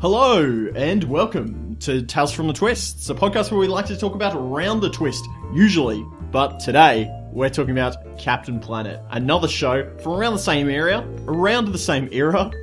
Hello, and welcome to Tales from the Twists, a podcast where we like to talk about around the twist, usually. But today, we're talking about Captain Planet, another show from around the same era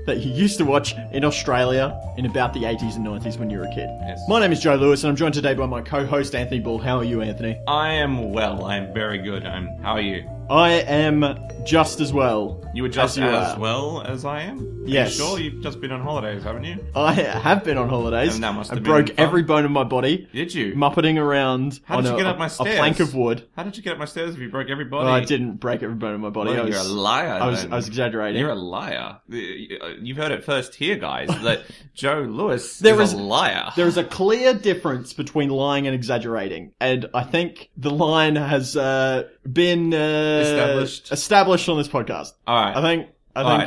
that you used to watch in Australia in about the 80s and 90s when you were a kid. Yes. My name is Joe Lewis, and I'm joined today by my co-host, Anthony Bull. How are you, Anthony? I am well. I am very good. How are you? I am just as well. You were just as are. well as I am? Yes. Are you sure? You've just been on holidays, haven't you? I have been on holidays. And that must have I been broke fun. every bone in my body. Did you? Muppetting around How on did you get a up my stairs? a plank of wood. How did you get up my stairs if you broke every body? Well, I didn't break every bone in my body. Well, you're a liar, I was exaggerating. You're a liar. You've heard it first here, guys, that Joe Lewis is a liar. There is a clear difference between lying and exaggerating, and I think the line has been established on this podcast. All right. I think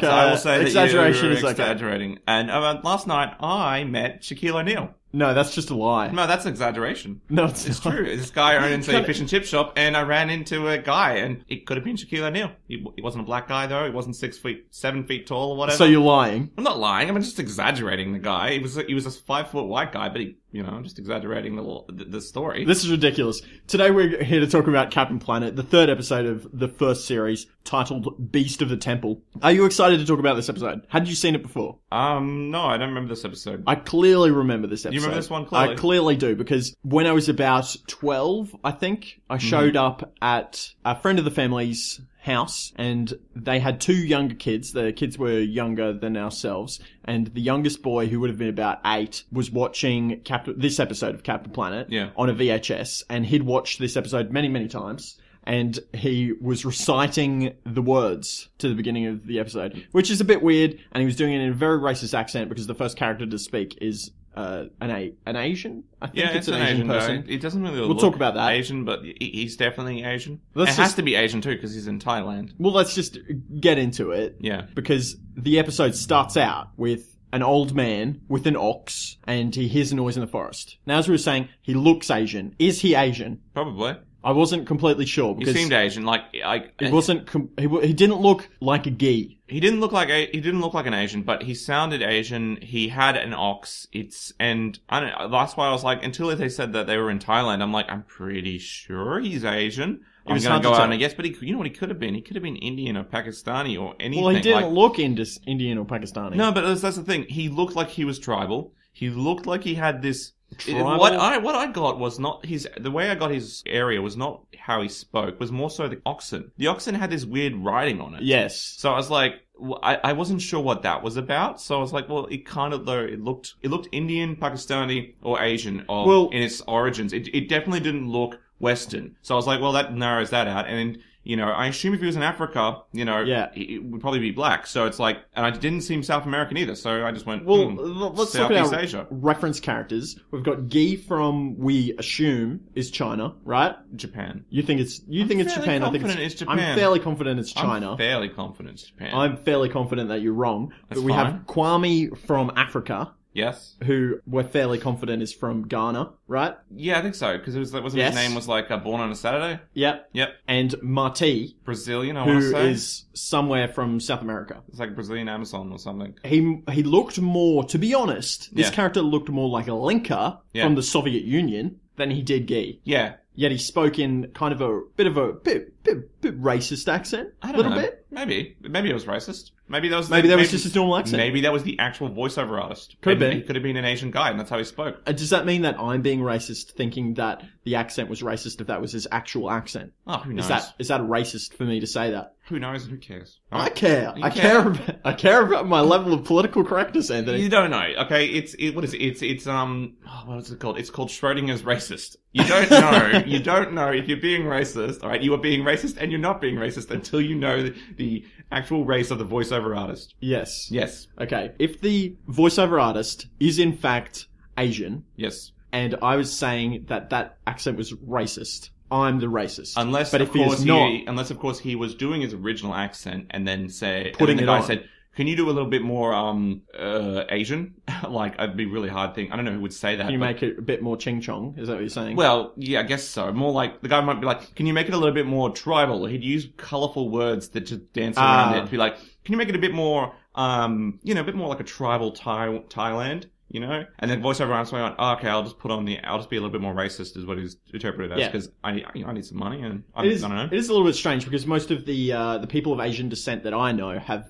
so I will say exaggeration that is you're okay. exaggerating. And last night I met Shaquille O'Neal. No, that's just a lie. No, that's exaggeration. No, it's not. True. This guy owns a fish and chip shop, and I ran into a guy, and it could have been Shaquille O'Neal. He wasn't a black guy, though. He wasn't 7 feet tall or whatever. So you're lying. I'm not lying. I'm just exaggerating the guy. He was a 5-foot white guy, but I'm just exaggerating the story. This is ridiculous. Today we're here to talk about Captain Planet, the third episode of the first series, titled Beast of the Temple. Are you excited to talk about this episode? Had you seen it before? No, I don't remember this episode. I clearly remember this episode. You remember this one clearly? I clearly do, because when I was about 12, I think, I showed up at a friend of the family's house, and they had two younger kids. The kids were younger than ourselves, and the youngest boy, who would have been about 8, was watching this episode of Captain Planet on a VHS, and he'd watched this episode many, many times. And he was reciting the words to the beginning of the episode, which is a bit weird, and he was doing it in a very racist accent because the first character to speak is an Asian. I think it's an Asian person. It doesn't really We'll talk about that. Asian, but he's definitely Asian. Has to be Asian too, because he's in Thailand. Well, let's just get into it. Yeah. Because the episode starts out with an old man with an ox, and he hears a noise in the forest. Now, as we were saying, he looks Asian. Is he Asian? Probably. I wasn't completely sure. He seemed Asian, he wasn't. He didn't look like a Gee. He didn't look like an Asian, but he sounded Asian. He had an ox. And I don't know. That's why I was like, until they said that they were in Thailand, I'm like, I'm pretty sure he's Asian. I'm going to go out and guess, but you know what he could have been? He could have been Indian or Pakistani or anything. Well, he didn't look Indian or Pakistani. No, but that's the thing. He looked like he was tribal. He looked like he had this. Tribal? What I got was not the way I got his area was not how he spoke, was more so the oxen. The oxen had this weird writing on it. Yes. So I was like, I wasn't sure what that was about. So I was like, well, it kind of, though, it looked Indian, Pakistani, or Asian in its origins. It definitely didn't look Western. So I was like, well, that narrows that out. And I assume if he was in Africa, it would probably be black. So it's like, and I didn't seem South American either. So I just went, let's look at our Asia. Reference characters. We've got Gee from, we assume, is China, right? Japan. You think it's Japan? I think it's Japan. I'm fairly confident it's China. I'm fairly confident it's Japan. I'm fairly confident that you're wrong. That's but we fine. have Kwame from Africa. Yes. Who we're fairly confident is from Ghana, right? Yeah, I think so, because his name was like Born on a Saturday? Yep. And Marti. Brazilian, I want to say. Who is somewhere from South America. It's like Brazilian Amazon or something. He looked more, to be honest, this character looked more like a linker from the Soviet Union than he did Gee. Yeah. Yet he spoke in kind of a bit racist accent. I don't know. Bit. Maybe it was racist. Maybe that was just his normal accent. Maybe that was the actual voiceover artist. Could have been. He could have been an Asian guy, and that's how he spoke. Does that mean that I'm being racist, thinking that the accent was racist if that was his actual accent? Oh, who knows? Is that racist for me to say that? Who knows? Who cares? I care. I care about my level of political correctness, Anthony. You don't know, okay? What is it? What is it called? It's called Schrodinger's racist. You don't know. You don't know if you're being racist. All right, you are being racist, and you're not being racist until you know the actual race of the voiceover artist. Yes. Yes. Okay. If the voiceover artist is in fact Asian. Yes. And I was saying that accent was racist. I'm the racist. Unless, of course, he was doing his original accent and then said, can you do a little bit more Asian? Like, it'd be a really hard thing. I don't know who would say that. Can you make it a bit more ching chong? Is that what you're saying? Well, yeah, I guess so. More like, the guy might be like, can you make it a little bit more tribal? He'd use colourful words that just dance around it to be like, can you make it a bit more, a bit more like a tribal Thailand? you know? And then voiceover artist went, oh, okay, I'll just be a little bit more racist is what he's interpreted as, because I need some money and I don't know. It is a little bit strange because most of the people of Asian descent that I know have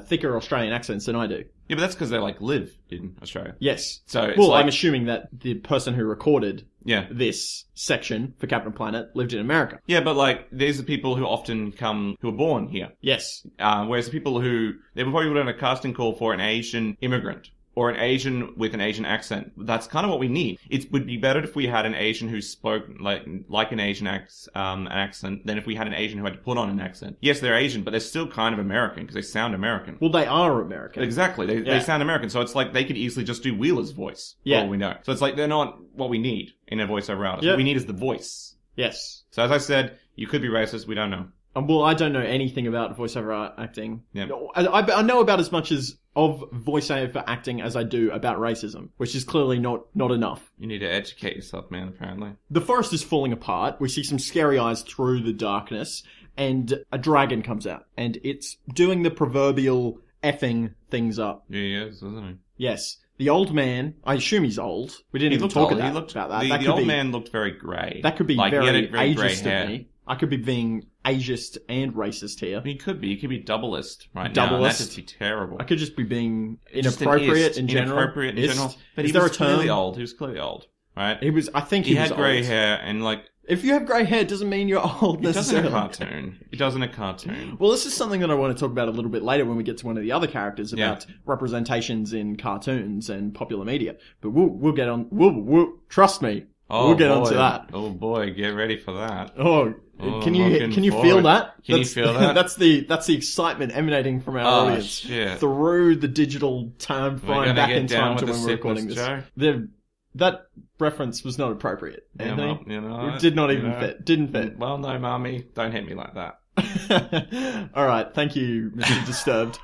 thicker Australian accents than I do. Yeah, but that's because they live in Australia. Yes. So it's I'm assuming that the person who recorded Yeah. this section for Captain Planet lived in America. Yeah, but these are people who often who are born here. Yes. Whereas the people they probably would have done a casting call for an Asian immigrant. Or an Asian with an Asian accent. That's kind of what we need. It would be better if we had an Asian who spoke like an Asian accent than if we had an Asian who had to put on an accent. Yes, they're Asian, but they're still kind of American because they sound American. Well, they are American. Exactly. They sound American. So it's like they could easily just do Wheeler's voice. For all we know. So it's like they're not what we need in a voiceover artist. What we need is the voice. Yes. So as I said, you could be racist. We don't know. Well, I don't know anything about voiceover acting. Yeah. I know about as much of voiceover acting as I do about racism, which is clearly not enough. You need to educate yourself, man, apparently. The forest is falling apart. We see some scary eyes through the darkness, and a dragon comes out, and it's doing the proverbial effing things up. Yeah, he is, isn't he? Yes. The old man, I assume he's old. We didn't even talk about that. The old man looked very grey. That could be very ageist of me. I could be being ageist and racist here. He could be. He could be doubleist right now. That'd just be terrible. I could just be being inappropriate in general. Inappropriate in general. But he was clearly old. He was clearly old, right? I think he was had grey hair and If you have grey hair, it doesn't mean you're old necessarily. It does in a cartoon. Well, this is something that I want to talk about a little bit later when we get to one of the other characters about representations in cartoons and popular media. But we'll get on. We'll trust me. We'll get onto that. Oh boy, get ready for that. Can you feel that? Can you feel that? That's the excitement emanating from our audience shit. through the digital time flying back in time to when we're recording this. That reference was not appropriate, Anthony. It did not even fit. Didn't fit. Well, no, Mommy, don't hit me like that. All right, thank you, Mr. Disturbed.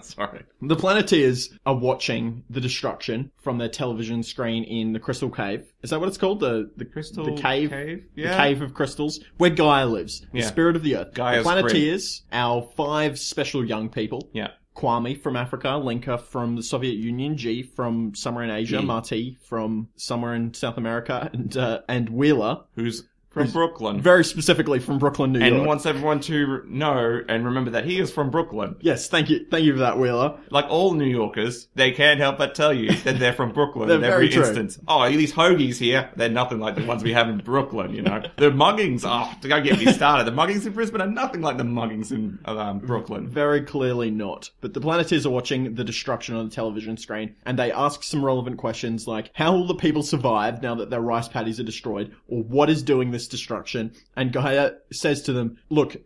Sorry. The Planeteers are watching the destruction from their television screen in the Crystal Cave. Is that what it's called? The Crystal Cave? Yeah. The Cave of Crystals, where Gaia lives, the spirit of the Earth. Gaia's the Planeteers, our 5 special young people. Yeah. Kwame from Africa, Linka from the Soviet Union, G from somewhere in Asia, Marty from somewhere in South America, and Wheeler, who's from Brooklyn. Very specifically from Brooklyn, New York. And wants everyone to know and remember that he is from Brooklyn. Yes, thank you for that, Wheeler. Like all New Yorkers, they can't help but tell you that they're from Brooklyn in very every instance. Oh, these hoagies here, they're nothing like the ones we have in Brooklyn, you know. The muggings, don't get me started. The muggings in Brisbane are nothing like the muggings in Brooklyn. Very clearly not. But the Planeteers are watching the destruction on the television screen, and they ask some relevant questions like, how will the people survive now that their rice paddies are destroyed? Or what is doing this destruction? And Gaia says to them, look,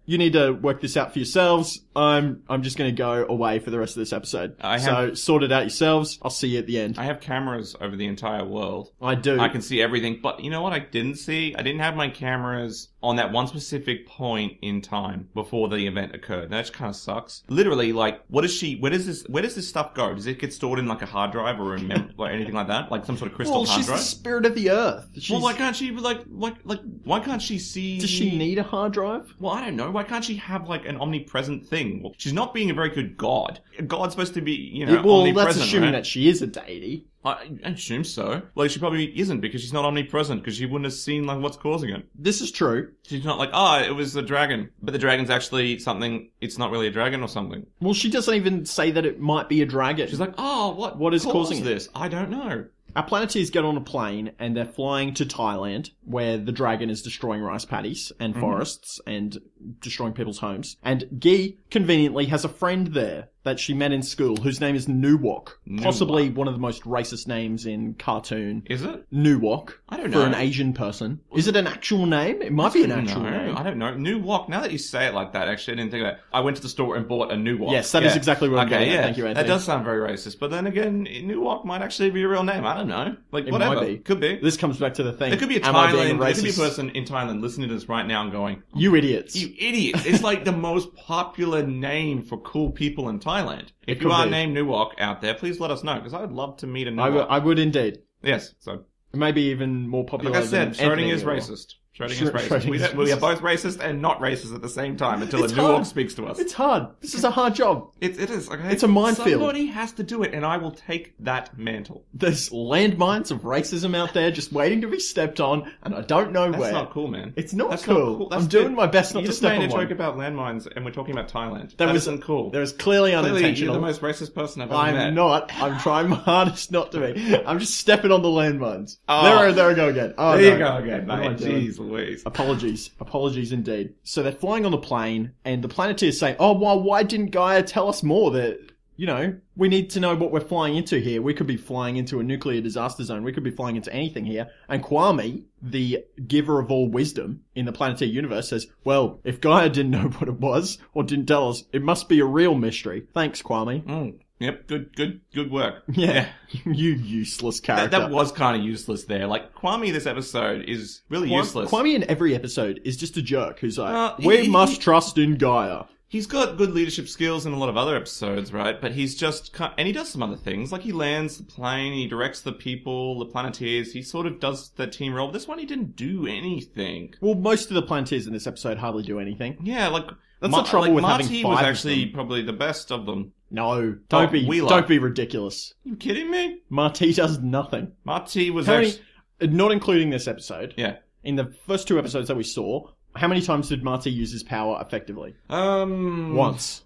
you need to work this out for yourselves. I'm just going to go away for the rest of this episode. So sort it out yourselves. I'll see you at the end. I have cameras over the entire world. I do. I can see everything. But you know what I didn't see? I didn't have my cameras on that one specific point in time before the event occurred. That just kind of sucks. Literally, where does this stuff go? Does it get stored in a hard drive or or anything like that? Like some sort of crystal hard drive? Well, she's the spirit of the Earth. Why can't she why can't she see? Does she need a hard drive? Well, I don't know. Why can't she have an omnipresent thing? Well, she's not being a very good god. A god's supposed to be, omnipresent. That's assuming that she is a deity. I assume so. She probably isn't because she's not omnipresent because she wouldn't have seen what's causing it. This is true. She's not it was a dragon. But the dragon's actually something, it's not really a dragon or something. Well, she doesn't even say that it might be a dragon. She's like, what is causing this? I don't know. Our Planeteers get on a plane and they're flying to Thailand, where the dragon is destroying rice paddies and forests and destroying people's homes. And Guy conveniently has a friend there that she met in school whose name is Nuwok. Possibly one of the most racist names in cartoon. Is it? Nuwok. I don't know. For an Asian person. Is it an actual name? It might be an actual name. I don't know. Nuwok. Now that you say it like that, actually, I didn't think of that. I went to the store and bought a Nuwok. Yes, that is exactly what I'm getting at. Thank you, Anthony. That does sound very racist. But then again, Nuwok might actually be a real name. I don't know. Whatever. Might be. Could be. This comes back to the thing. There could be there could be a person in Thailand listening to this right now and going, You idiots. You idiots. It's like the most popular name for cool people in Thailand. If you are named Nuwok out there, please let us know, because I would love to meet a Nuwok. I would indeed. Yes, so. Maybe even more popular Like I said, than Anthony Schrödinger is racist. Schrodinger's racist. We are both racist and not racist at the same time until a new orc speaks to us. It's hard. This is a hard job. It is, okay? It's a minefield. Somebody has to do it, and I will take that mantle. There's landmines of racism out there just waiting to be stepped on, and I don't know where. That's not cool, man. It's not cool. I'm doing my best not to step on one. You just made a joke about landmines, and we're talking about Thailand. That isn't cool. That was clearly unintentional. You're the most racist person I've ever met. I'm not. I'm trying my hardest not to be. I'm just stepping on the landmines. There I go again. There you go again, mate. Jeez Louise. Apologies indeed. So they're flying on the plane, and the Planeteers say, "Oh, well, why didn't Gaia tell us more? That, we need to know what we're flying into here. We could be flying into a nuclear disaster zone. We could be flying into anything here." And Kwame, the giver of all wisdom in the Planeteer universe, says, "Well, if Gaia didn't know what it was, or didn't tell us, it must be a real mystery. Thanks, Kwame." Yep, good work. Yeah. You useless character. That was kind of useless there. Like, Kwame this episode is really useless. Kwame in every episode is just a jerk who's like, we must trust in Gaia. He's got good leadership skills in a lot of other episodes, right? But he's just... And he does some other things. Like, he lands the plane, he directs the people, the Planeteers. He sort of does the team role. This one, he didn't do anything. Well, most of the Planeteers in this episode hardly do anything. Yeah, like... That's the trouble with having Marty five was of actually them. probably the best of them. No, don't be ridiculous. You kidding me? Marty does nothing. Marty was not including this episode. Yeah. In the first two episodes that we saw, how many times did Marty use his power effectively? Once,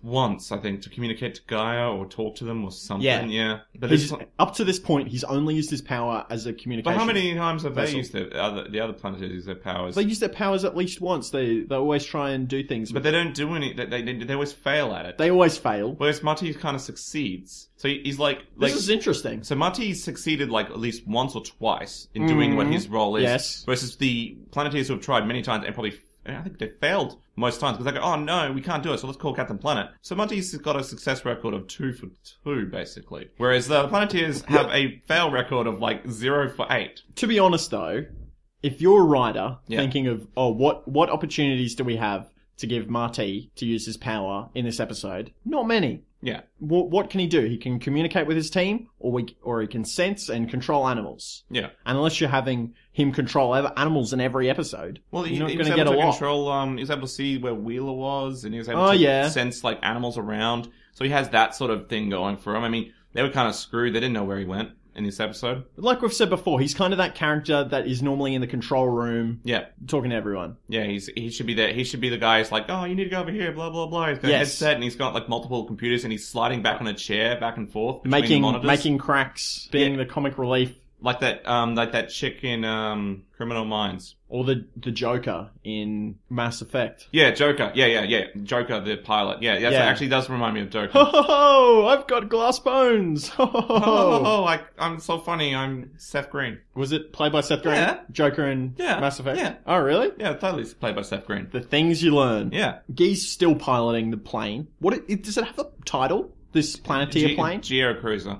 I think, to communicate to Gaia or talk to them or something. Yeah. But up to this point, he's only used his power as a communication. But how many times have they used the other Planeteers use their powers? They use their powers at least once. They always try and do things. But they don't do any. They always fail at it. They always fail. Whereas Marty kind of succeeds. So he's like... This is interesting. So Marty succeeded like at least once or twice in doing what his role is. Yes. Versus the Planeteers who have tried many times and probably... I think they failed most times because they go, "Oh no, we can't do it, so let's call Captain Planet." So Monty's got a success record of 2 for 2, basically. Whereas the Planeteers have a fail record of like 0 for 8. To be honest though, if you're a writer thinking of, what opportunities do we have to give Marty to use his power in this episode? Not many. Yeah. What can he do? He can communicate with his team, or he can sense and control animals. Yeah. And unless you're having him control animals in every episode, well, you're not he going was to get a able to lot. control. He was able to see where Wheeler was, and he was able to sense like animals around. So he has that sort of thing going for him. I mean, they were kind of screwed. They didn't know where he went in this episode. Like we've said before, he's kind of that character that is normally in the control room, talking to everyone. Yeah, he should be there. He should be the guy who's like, "Oh, you need to go over here, blah blah blah." He's got a headset and he's got like multiple computers and he's sliding back on a chair, back and forth, between the monitors. Making cracks, being the comic relief, like that chick in Criminal Minds. Or the Joker in Mass Effect. Yeah, Joker. Yeah. Joker, the pilot. Yeah, that actually does remind me of Joker. Ho, I've got glass bones. I'm so funny. I'm Seth Green. Was it played by Seth Green? Yeah. Joker in Mass Effect? Yeah. Oh, really? Yeah, totally played by Seth Green. The things you learn. Yeah. Guy's still piloting the plane. Does it have a title? This Planeteer plane? Geo Cruiser.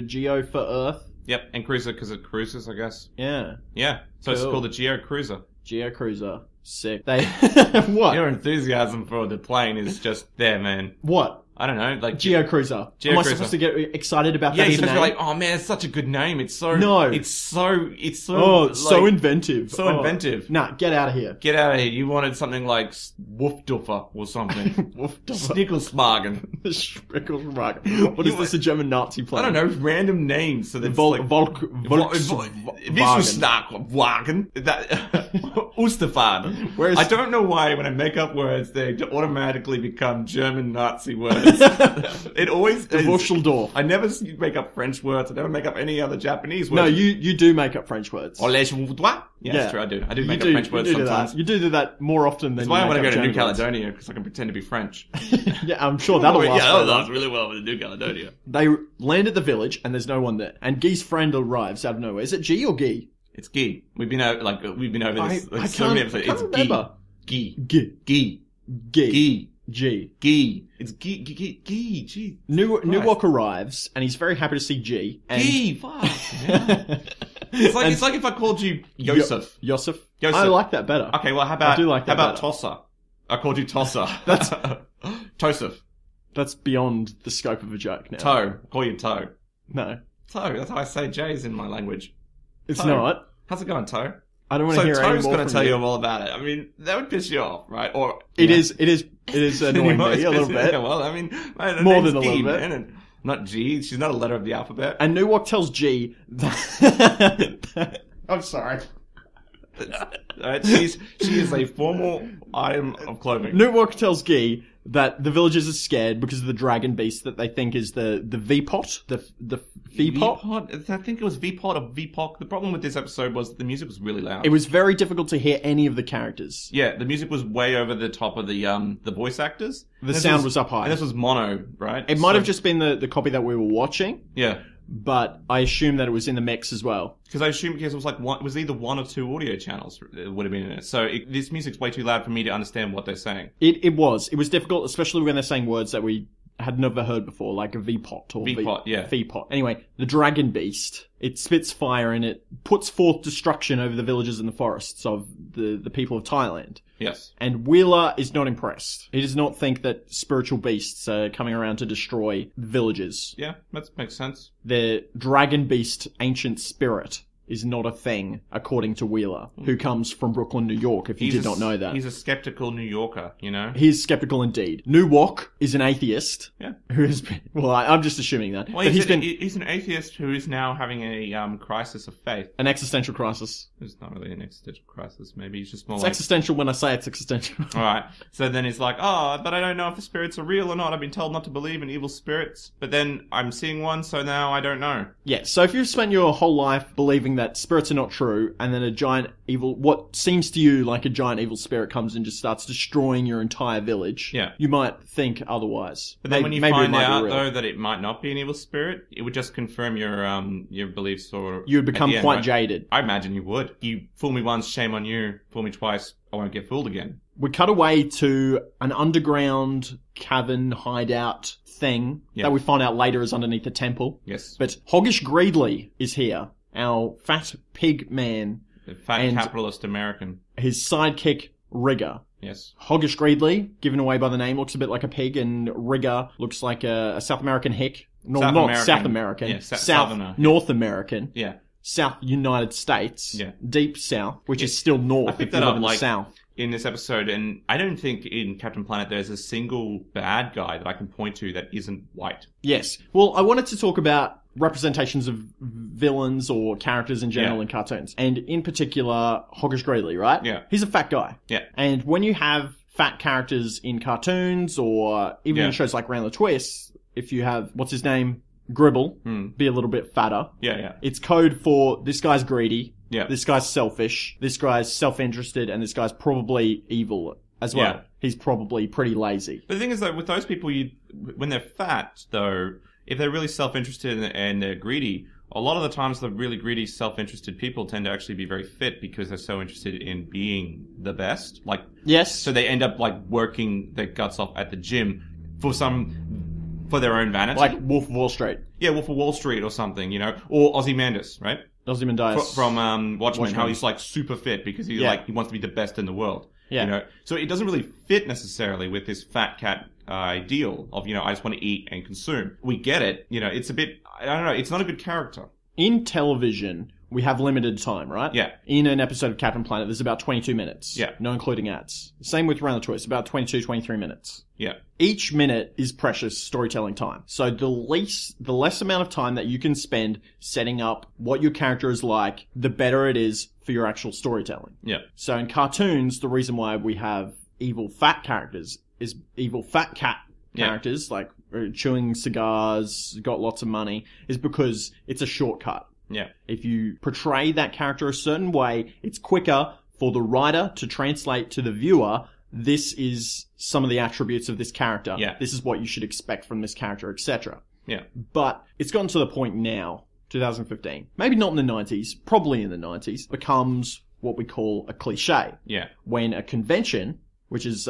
Geo for Earth. Yep, and Cruiser because it cruises, I guess. Yeah. Yeah, so It's called the Geo Cruiser. Geo Cruiser. Sick. What? Your enthusiasm for the plane is just there, man. What? I don't know, like... Geo Cruiser. Am I supposed to get excited about that as a name? Yeah, you're supposed to be like, "Oh man, it's such a good name. It's so... No. It's so... so inventive. So inventive. Nah, get out of here. Get out of here. You wanted something like Woofduffer or something. Woofduffer. Schnickelsmagen. Schnickelsmagen. What is this, a German Nazi plane? I don't know, random names. So that's Volkswagen. Osterfahne. I don't know why when I make up words, they automatically become German Nazi words. It always is. Wuscheldorf. I never make up French words. I never make up any other Japanese words. No, you do make up French words. Yeah, that's true. I do. I do make up French words sometimes. You do that more often than that's why I want to go to New Caledonia, because I can pretend to be French. Yeah, I'm sure that'll last. Yeah, that'll last really well with New Caledonia. They land at the village and there's no one there. And Guy's friend arrives out of nowhere. Is it G or Guy? It's Guy. We've been over this so many episodes. It's remember. Guy. G. It's G. Gee. Newok arrives and he's very happy to see G. G. Fuck. It's like if I called you Yosef. Yosef. I like that better. Okay, well, how about Tosser? I called you Tosser. That's Tosef. That's beyond the scope of a joke now. Toe. I call you Toe. No. Toe. That's how I say J's in my language. It's not. How's it going, Toe? I don't want to hear any more Toad's going to tell you. you all about it. I mean, that would piss you off, right? Or It is annoying me a little bit. Yeah, well, I mean, More than a little bit. And not G. She's not a letter of the alphabet. And Newok tells G that... I'm sorry. She is a formal item of clothing. Newok tells Guy that the villagers are scared because of the dragon beast that they think is the V-pot, the V-pot. V-pot? I think it was V-pot or V-poc. The problem with this episode was that the music was really loud. It was very difficult to hear any of the characters. Yeah, the music was way over the top of the voice actors. The sound was up high. And this was mono, right? It might have just been the copy that we were watching. Yeah. But I assume that it was in the mix as well. Because it was like it was either one or two audio channels it would have been in it. So this music's way too loud for me to understand what they're saying. It was difficult, especially when they're saying words that we had never heard before, like a V-pot or V-pot, yeah. V-pot. Anyway, the dragon beast, it spits fire and it puts forth destruction over the villages and the forests of the people of Thailand. Yes. And Wheeler is not impressed. He does not think that spiritual beasts are coming around to destroy villages. Yeah, that makes sense. The dragon beast ancient spirit is not a thing, according to Wheeler, who comes from Brooklyn, New York, if you did not know that. He's a skeptical New Yorker, you know? He's skeptical indeed. Newok is an atheist. Yeah. Who has been... Well, I'm just assuming that. Well, but he's an atheist who is now having a crisis of faith. An existential crisis. It's not really an existential crisis. Maybe he's just more It's like... existential when I say it's existential. Alright. So then he's like, oh, but I don't know if the spirits are real or not. I've been told not to believe in evil spirits. But then I'm seeing one, so now I don't know. Yeah, so if you've spent your whole life believing that spirits are not true, and then a giant evil, what seems to you like a giant evil spirit comes and just starts destroying your entire village, yeah, you might think otherwise. But then when you find out, though, that it might not be an evil spirit, it would just confirm your beliefs, or... You would become quite jaded. I imagine you would. You fool me once, shame on you. Fool me twice, I won't get fooled again. We cut away to an underground cavern hideout thing that we find out later is underneath the temple. Yes. But Hoggish Greedley is here. Our fat pig man. The fat capitalist American. His sidekick, Rigger. Yes. Hoggish Greedley, given away by the name, looks a bit like a pig, and Rigger looks like a South American hick. No, South not American. South American. Yeah, South North American. Yeah. South United States. Yeah. Deep South, which is still north. I picked that up in the South. In this episode, and I don't think in Captain Planet there's a single bad guy that I can point to that isn't white. Yes. Well, I wanted to talk about representations of villains or characters in general in cartoons. And in particular, Hoggish Greedley, right? Yeah. He's a fat guy. Yeah. And when you have fat characters in cartoons or even in shows like Round the Twist, if you have, what's his name? Gribble, be a little bit fatter. Yeah, yeah. It's code for this guy's greedy. Yeah. This guy's selfish. This guy's self-interested, and this guy's probably evil as well. Yeah. He's probably pretty lazy. But the thing is, though, with those people, when they're fat, though, if they're really self-interested and they're greedy, a lot of the times the really greedy, self-interested people tend to actually be very fit because they're so interested in being the best. Like, yes. So they end up, like, working their guts off at the gym for their own vanity. Like Wolf of Wall Street. Yeah, Wolf of Wall Street or something, you know? Or Ozymandias, right? Ozymandias. From Watchmen, how he's like super fit because he wants to be the best in the world. Yeah. You know? So it doesn't really fit necessarily with this fat cat ideal of, I just want to eat and consume. We get it. It's a bit, I don't know, it's not a good character. In television, we have limited time, right? Yeah. In an episode of Captain Planet, there's about 22 minutes. Yeah. No including ads. Same with Round the Twist, about 22, 23 minutes. Yeah. Each minute is precious storytelling time. So the less amount of time that you can spend setting up what your character is like, the better it is for your actual storytelling. Yeah. So in cartoons, the reason why we have evil fat characters is evil fat cat characters, like chewing cigars, got lots of money, is because it's a shortcut. Yeah. If you portray that character a certain way, it's quicker for the writer to translate to the viewer, this is some of the attributes of this character. Yeah. This is what you should expect from this character, etc. Yeah. But it's gotten to the point now, 2015, maybe not in the 90s, probably in the 90s, becomes what we call a cliche. Yeah. When a convention, which is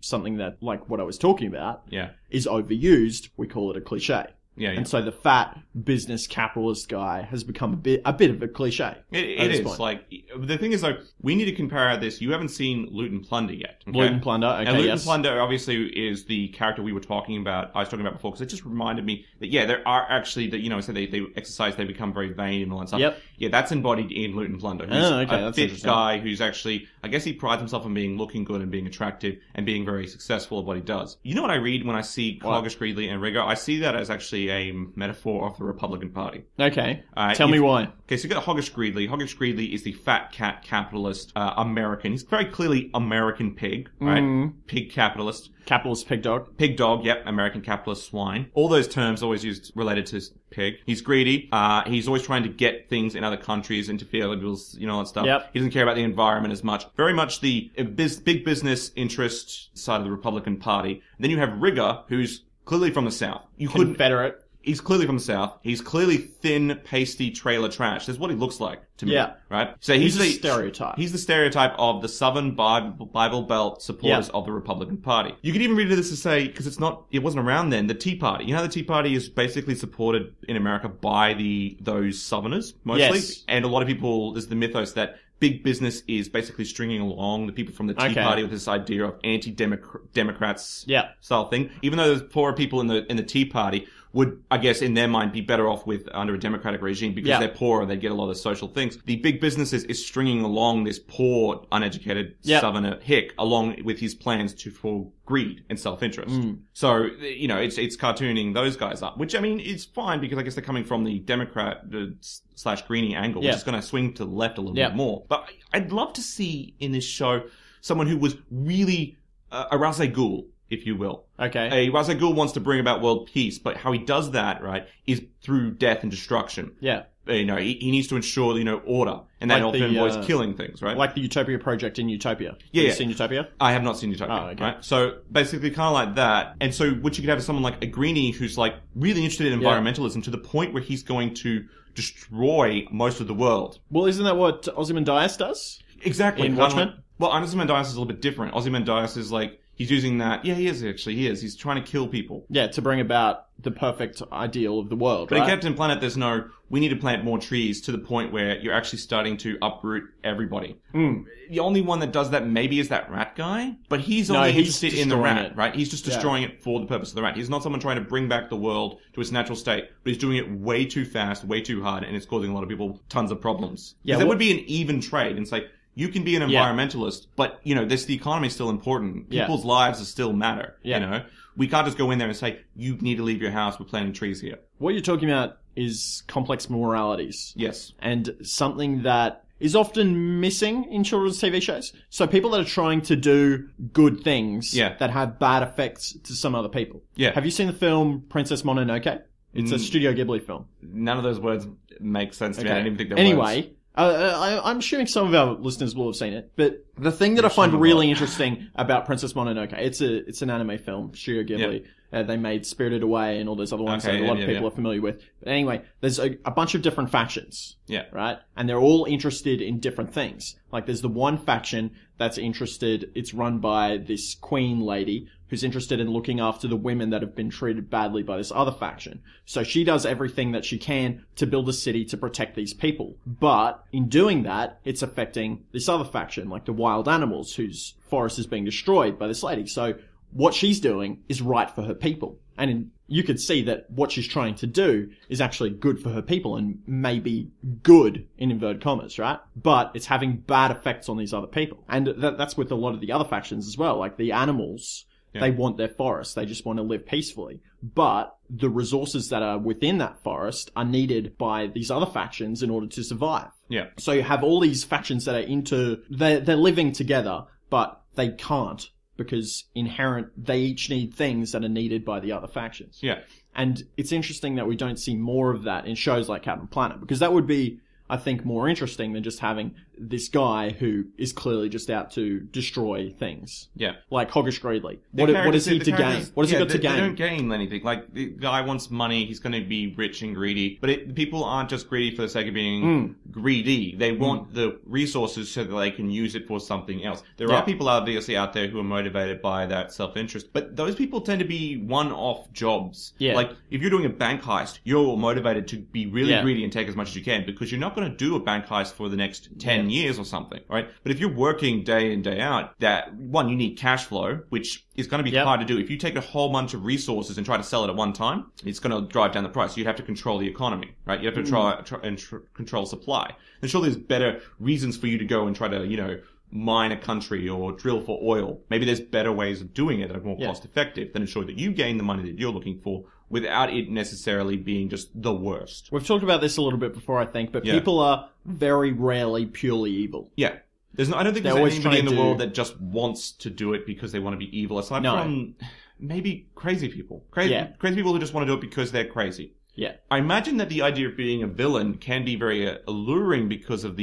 something that, like what I was talking about, yeah, is overused, we call it a cliche. Yeah, yeah. And so the fat business capitalist guy has become a bit of a cliche. It is. Point. Like, the thing is, though, we need to compare this. You haven't seen Loot and Plunder yet. Okay? Loot and Plunder, okay, and Loot and Plunder, obviously, is the character we were talking about, I was talking about before, because it just reminded me that, yeah, there are actually, that, you know, so they exercise, they become very vain and all that stuff. Yep. Yeah, that's embodied in Loot and Plunder. Who's a fit guy who's actually, I guess he prides himself on being looking good and being attractive and being very successful at what he does. You know what I read when I see Cloggis, Greedley, and Rigger? I see that as actually a metaphor of the Republican Party. Okay. Tell me why. Okay, so you got Hoggish Greedley. Hoggish Greedley is the fat cat capitalist American. He's very clearly American pig, right? Pig capitalist. Capitalist pig dog. Pig dog, yep. American capitalist swine. All those terms always used related to pig. He's greedy. He's always trying to get things in other countries, interfere with people's, you know, that stuff. Yep. He doesn't care about the environment as much. Very much the big business interest side of the Republican Party. And then you have Rigger, who's clearly from the South. Confederate. He's clearly from the South. He's clearly thin, pasty trailer trash. That's what he looks like to me. Yeah. Right? So he's the stereotype. He's the stereotype of the Southern Bible Belt supporters of the Republican Party. You could even read into this to say, because it wasn't around then, the Tea Party. You know how the Tea Party is basically supported in America by those Southerners, mostly? Yes. And a lot of people, there's the mythos that big business is basically stringing along the people from the Tea Party with this idea of anti-Democrats style thing. Even though there's poorer people in the Tea Party would, I guess, in their mind, be better off with under a democratic regime because they're poorer, they get a lot of social things. The big businesses is stringing along this poor, uneducated Southerner hick along with his plans for greed and self-interest. So, you know, it's cartooning those guys up, which, I mean, is fine because I guess they're coming from the Democrat / Greenie angle, which is going to swing to the left a little bit more. But I'd love to see in this show someone who was really a Ra's al Ghul, if you will. Okay. A Ra's al Ghul wants to bring about world peace, but how he does that, right, is through death and destruction. Yeah. You know, he needs to ensure, you know, order. And that often involves killing things, right? Like the Utopia Project in Utopia. Yeah. Have you seen Utopia? I have not seen Utopia. Oh, okay. Right? So basically kind of like that. And so what you could have is someone like a Greenie who's like really interested in environmentalism to the point where he's going to destroy most of the world. Well, isn't that what Ozymandias does? Exactly. In Watchmen? Well, Ozymandias is a little bit different. Ozymandias is like, he's using that. Yeah, he is. He's trying to kill people. Yeah, to bring about the perfect ideal of the world, But in Captain Planet, there's no, we need to plant more trees to the point where you're actually starting to uproot everybody. The only one that does that maybe is that rat guy, but he's only interested in the rat, right? He's just destroying it for the purpose of the rat. He's not someone trying to bring back the world to its natural state, but he's doing it way too fast, way too hard, and it's causing a lot of people tons of problems. Yeah, there would be an even trade and say, you can be an environmentalist, but, you know, the economy is still important. People's lives still matter, you know? We can't just go in there and say, you need to leave your house, we're planting trees here. What you're talking about is complex moralities. Yes. And something that is often missing in children's TV shows. So people that are trying to do good things that have bad effects to some other people. Yeah. Have you seen the film Princess Mononoke? It's a Studio Ghibli film. None of those words make sense to me. I didn't even think they were words. I'm assuming some of our listeners will have seen it, but the thing that I find really interesting about Princess Mononoke, it's an anime film, Studio Ghibli. They made Spirited Away and all those other ones that a lot of people are familiar with. But anyway, there's a bunch of different factions. Yeah. Right? And they're all interested in different things. Like there's the one faction that's interested, it's run by this queen lady who's interested in looking after the women that have been treated badly by this other faction. So she does everything that she can to build a city to protect these people. But in doing that, it's affecting this other faction, like the wild animals whose forest is being destroyed by this lady. So what she's doing is right for her people. And you could see that what she's trying to do is actually good for her people and maybe good in inverted commas, right? But it's having bad effects on these other people. And that's with a lot of the other factions as well. Like the animals, they want their forest. They just want to live peacefully. But the resources that are within that forest are needed by these other factions in order to survive. Yeah. So you have all these factions that are they're living together, but they can't. Because they each need things that are needed by the other factions. Yeah. And it's interesting that we don't see more of that in shows like Captain Planet, because that would be, I think, more interesting than just having this guy who is clearly just out to destroy things. Yeah. Like Hoggish Greedley. What is he to gain? What has he got to gain? They don't gain anything. Like, the guy wants money, he's going to be rich and greedy. But people aren't just greedy for the sake of being greedy. They want the resources so that they can use it for something else. There are people obviously out there who are motivated by that self-interest. But those people tend to be one-off jobs. Yeah. Like, if you're doing a bank heist, you're motivated to be really greedy and take as much as you can because you're not going to do a bank heist for the next 10 years or something, right? But if you're working day in, day out, you need cash flow, which is going to be hard to do. If you take a whole bunch of resources and try to sell it at one time, it's going to drive down the price. You have to control the economy, right? You have to control supply. And sure, there's better reasons for you to go and try to, mine a country or drill for oil. Maybe there's better ways of doing it that are more cost effective than ensure that you gain the money that you're looking for without it necessarily being just the worst. We've talked about this a little bit before, I think, but people are very rarely purely evil. Yeah. I don't think there's anybody in the world that just wants to do it because they want to be evil. Aside from maybe crazy people. Crazy people who just want to do it because they're crazy. Yeah. I imagine that the idea of being a villain can be very alluring because of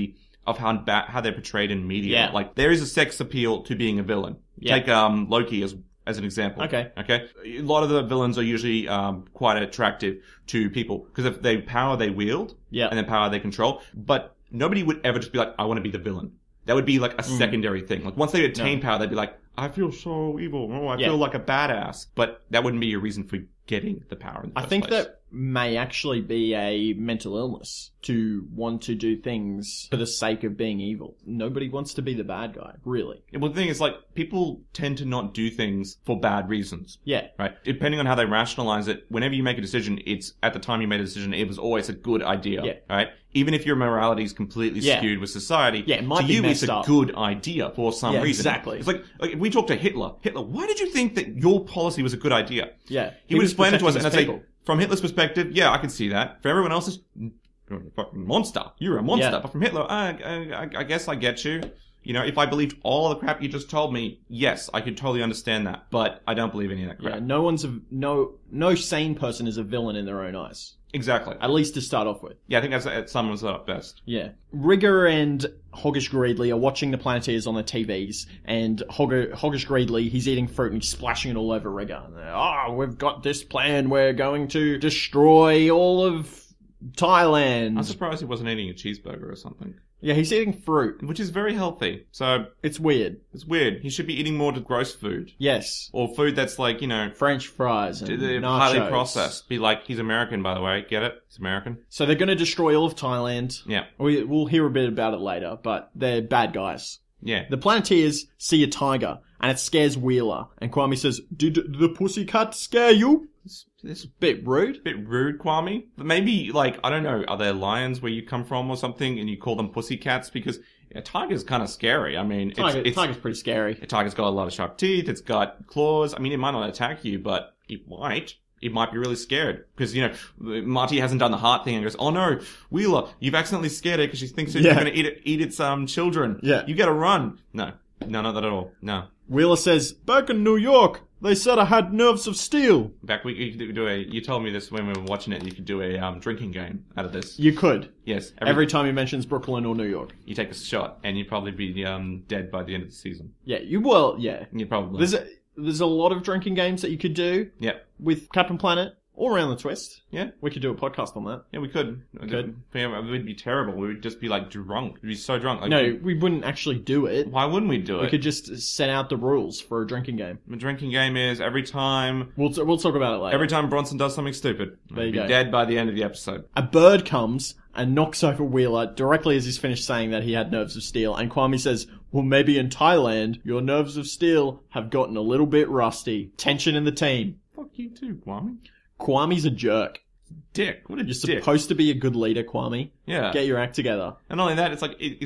how they're portrayed in media. Yeah. Like, there is a sex appeal to being a villain. Yeah. Take Loki as an example. Okay. A lot of the villains are usually quite attractive to people because of the power they wield and the power they control. But nobody would ever just be like, I want to be the villain. That would be like a secondary thing. Like, once they attain power, they'd be like, I feel so evil. Oh, I feel like a badass. But that wouldn't be a reason for getting the power in the first place. That may actually be a mental illness to want to do things for the sake of being evil. Nobody wants to be the bad guy, really. Well, the thing is, like, people tend to not do things for bad reasons. Yeah. Right? Depending on how they rationalize it, whenever you make a decision, it's at the time you made a decision, it was always a good idea. Yeah. Right? Even if your morality is completely skewed with society, it might to you it's a good idea for some reason. Exactly. It's like if we talk to Hitler, why did you think that your policy was a good idea? Yeah. He would explain it to us, and I'd say, from Hitler's perspective, I can see that. For everyone else's, you're a fucking monster. You're a monster. Yeah. But from Hitler, I guess I get you. If I believed all the crap you just told me, yes, I could totally understand that. But I don't believe any of that crap. Yeah, no sane person is a villain in their own eyes. Exactly. At least to start off with. Yeah, I think that sums it up best. Yeah. Rigger and Hoggish Greedley are watching the Planeteers on their TVs, and Hoggish Greedley, he's eating fruit and he's splashing it all over Rigger. We've got this plan. We're going to destroy all of Thailand. I'm surprised he wasn't eating a cheeseburger or something. Yeah, he's eating fruit. Which is very healthy. So it's weird. It's weird. He should be eating more gross food. Yes. Or food that's like, French fries and nachos. Highly processed. Be like, he's American, by the way. Get it? He's American. So they're going to destroy all of Thailand. Yeah. We'll hear a bit about it later, but they're bad guys. Yeah. The Planeteers see a tiger, and it scares Wheeler. And Kwame says, did the pussycat scare you? This bit rude. Bit rude, Kwame. But maybe, I don't know, are there lions where you come from or something and you call them pussycats? Because a tiger's kind of scary. I mean, tiger's pretty scary. A tiger's got a lot of sharp teeth. It's got claws. I mean, it might not attack you, but it might. It might be really scared. Because, Marty hasn't done the heart thing and goes, oh no, Wheeler, you've accidentally scared it because she thinks you're going to eat its children. Yeah. You gotta run. No, not that at all. No. Wheeler says, back in New York, they said I had nerves of steel. You told me this when we were watching it, you could do a drinking game out of this. You could. Yes. Every time he mentions Brooklyn or New York. You take a shot, and you'd probably be dead by the end of the season. Yeah, you will, yeah. You probably. There's a lot of drinking games that you could do. Yeah. With Captain Planet. All around the twist. Yeah. We could do a podcast on that. Yeah, we could. It would be terrible. We would just be drunk. We'd be so drunk. No, we wouldn't actually do it. Why wouldn't we do it? We could just set out the rules for a drinking game. The drinking game is every time... We'll talk about it later. Every time Bronson does something stupid, he'll be dead by the end of the episode. A bird comes and knocks over Wheeler directly as he's finished saying that he had nerves of steel. And Kwame says, well, maybe in Thailand, your nerves of steel have gotten a little bit rusty. Tension in the team. Fuck you too, Kwame. Kwame's a jerk. Dick. What a You're dick. supposed to be a good leader, Kwame. Yeah. Get your act together. And not only that, it's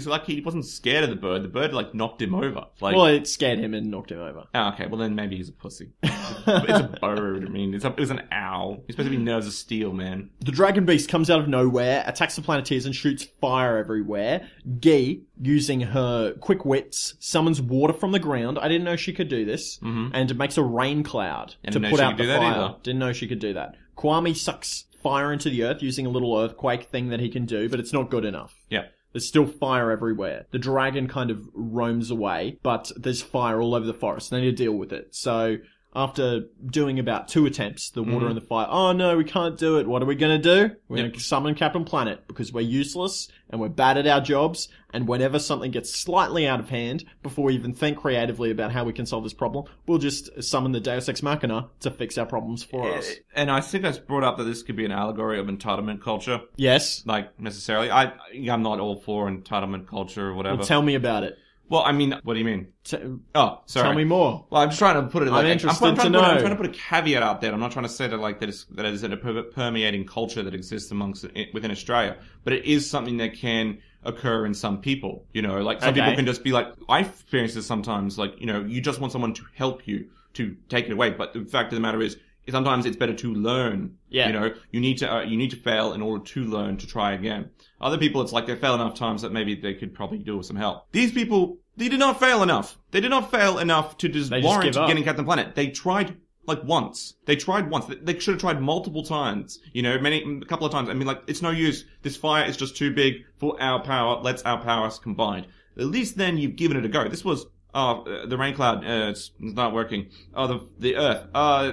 like he wasn't scared of the bird. The bird, knocked him over. Well, it scared him and knocked him over. Oh, okay. Well, then maybe he's a pussy. It's a bird. I mean, it was an owl. He's supposed to be nerves of steel, man. The dragon beast comes out of nowhere, attacks the Planeteers and shoots fire everywhere. Guy, using her quick wits, summons water from the ground. I didn't know she could do this. Mm-hmm. And makes a rain cloud to put out the fire. Didn't know she could do that. Kwame sucks fire into the earth using a little earthquake thing that he can do, but it's not good enough. Yeah. There's still fire everywhere. The dragon kind of roams away, but there's fire all over the forest. They need to deal with it. So after doing about 2 attempts, the water and the fire, oh no, we can't do it. What are we going to do? We're going to summon Captain Planet because we're useless and we're bad at our jobs. And whenever something gets slightly out of hand, before we even think creatively about how we can solve this problem, we'll just summon the Deus Ex Machina to fix our problems for us. And I think that's brought up that this could be an allegory of entitlement culture. Yes. Like, necessarily. I'm not all for entitlement culture or whatever. Well, tell me about it. Well, I mean, what do you mean? Oh, sorry. Tell me more. Well, I'm just trying to put it like... I'm interested to know. I'm trying to put a caveat out there. I'm not trying to say that is a permeating culture that exists within Australia. But it is something that can occur in some people. You know, like some people can just be like... I experience this sometimes, like, you know, you just want someone to help you to take it away. But the fact of the matter is, sometimes it's better to learn. Yeah. You know, you need to fail in order to learn to try again. Other people, it's like they fail enough times that maybe they could probably do with some help. These people, they did not fail enough. They did not fail enough to warrant getting Captain Planet. They tried like once. They tried once. They should have tried multiple times. You know, a couple of times. I mean, like, it's no use. This fire is just too big for our power. Let's our powers combined. At least then you've given it a go. This was... the rain cloud, it's not working. Oh, the Earth,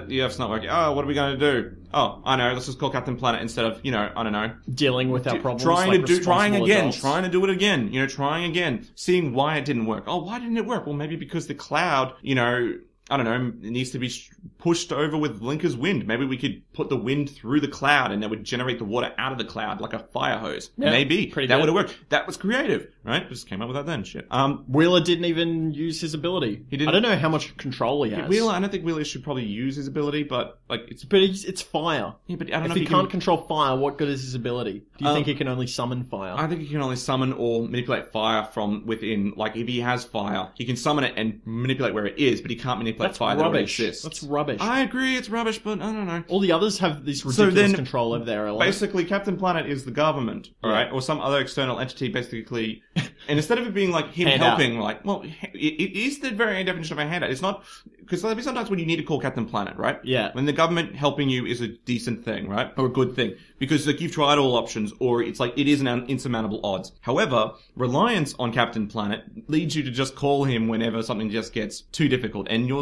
the Earth's not working. Oh, what are we going to do? Oh, I know, let's just call Captain Planet instead of, you know, I don't know. Dealing with our problems. Trying to do it again, you know, trying again. Seeing why it didn't work. Oh, why didn't it work? Well, maybe because the cloud, you know, I don't know, it needs to be pushed over with Linker's wind. Maybe we could put the wind through the cloud and that would generate the water out of the cloud like a fire hose. Yeah, maybe. That would have worked. That was creative, right? Just came up with that then. Shit. Wheeler didn't even use his ability. He didn't. I don't know how much control he has. Wheeler, I don't think Wheeler should probably use his ability, but like it's... But it's fire. Yeah, but I don't know if he can't control fire, what good is his ability? Do you think he can only summon fire? I think he can only summon or manipulate fire from within. Like, if he has fire, he can summon it and manipulate where it is, but he can't manipulate fire that already exists. That's rubbish. I agree, it's rubbish, but I don't know. All the others have this ridiculous control over their element. Basically, Captain Planet is the government, alright? Or some other external entity, basically. And instead of it being like him helping, like, well, it is the very definition of a handout. It's not, because there'll be sometimes when you need to call Captain Planet, right? Yeah. When the government helping you is a decent thing, right? Or a good thing. Because like you've tried all options, or it's like it is an insurmountable odds. However, reliance on Captain Planet leads you to just call him whenever something just gets too difficult, and your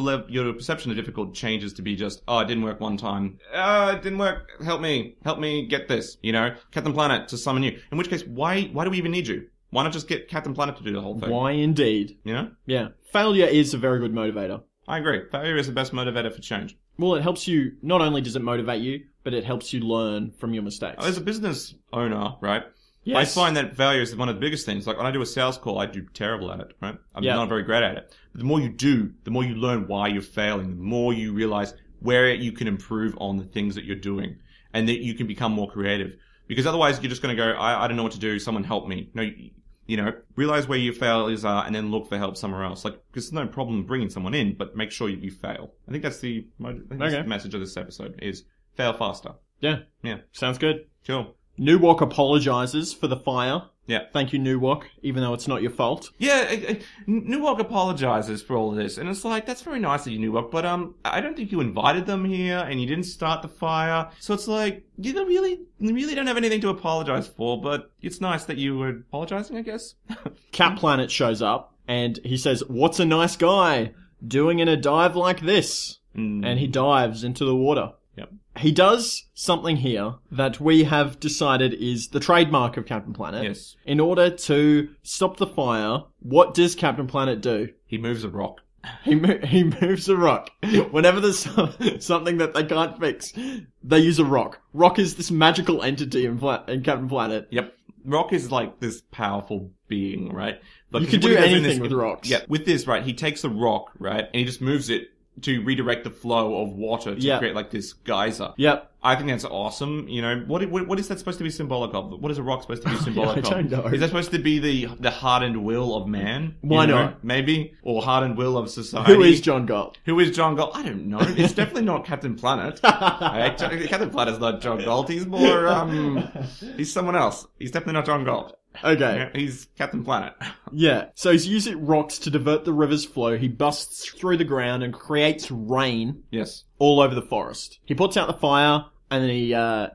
perception of difficult changes to be just, oh, it didn't work one time. It didn't work. Help me get this. You know, Captain Planet to summon you. In which case, why do we even need you? Why not just get Captain Planet to do the whole thing? Why indeed? You know? Yeah. Failure is a very good motivator. I agree. Failure is the best motivator for change. Well, it helps you, not only does it motivate you, but it helps you learn from your mistakes. As a business owner, right? Yes. I find that failure is one of the biggest things. Like when I do a sales call, I do terrible at it, right? I'm not very great at it. But the more you do, the more you learn why you're failing, the more you realize where you can improve on the things that you're doing, and that you can become more creative. Because otherwise you're just going to go, I don't know what to do, someone help me. No, you know, realize where your failures are and then look for help somewhere else. Like, because there's no problem bringing someone in, but make sure you fail. I think that's the message of this episode is fail faster. Yeah. Yeah. Sounds good. Cool. Newok apologizes for the fire. Yeah. Thank you, Newok, even though it's not your fault. Yeah, Newok apologizes for all of this, and it's like, that's very nice of you, Newok, but I don't think you invited them here, and you didn't start the fire, so it's like, you really don't have anything to apologize for, but it's nice that you were apologizing, I guess. Cap Planet shows up, and he says, "What's a nice guy doing in a dive like this?" And he dives into the water. Yep. He does something here that we have decided is the trademark of Captain Planet. Yes. In order to stop the fire, what does Captain Planet do? He moves a rock. He moves a rock. Whenever there's something that they can't fix, they use a rock. Rock is this magical entity in Captain Planet. Yep. Rock is like this powerful being, right? But you can do anything with rocks. Yeah. With this, right, he takes a rock, right, and he just moves it to redirect the flow of water to create like this geyser. Yep. I think that's awesome. You know, what is that supposed to be symbolic of? What is a rock supposed to be symbolic of? I don't know. Is that supposed to be the hardened will of man? Why not? Maybe. Or hardened will of society. Who is John Galt? I don't know. It's definitely not Captain Planet. Captain Planet's not John Galt. He's more, he's someone else. He's definitely not John Galt. Okay. Yeah, he's Captain Planet. Yeah. So he's using rocks to divert the river's flow. He busts through the ground and creates rain. Yes. All over the forest. He puts out the fire, and then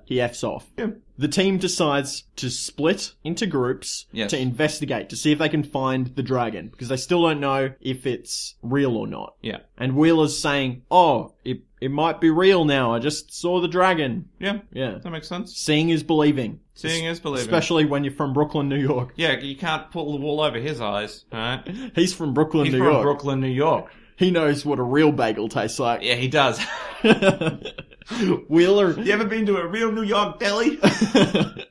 he F's off. Yeah. The team decides to split into groups to investigate, to see if they can find the dragon, because they still don't know if it's real or not. Yeah. And Wheeler's saying, oh, it might be real now. I just saw the dragon. Yeah. Yeah. That makes sense. Seeing is believing. Seeing is believing. Especially when you're from Brooklyn, New York. Yeah, you can't pull the wool over his eyes, alright? He's from Brooklyn, New He's York. from Brooklyn, New York. He knows what a real bagel tastes like. Yeah, he does. Wheeler... You ever been to a real New York deli?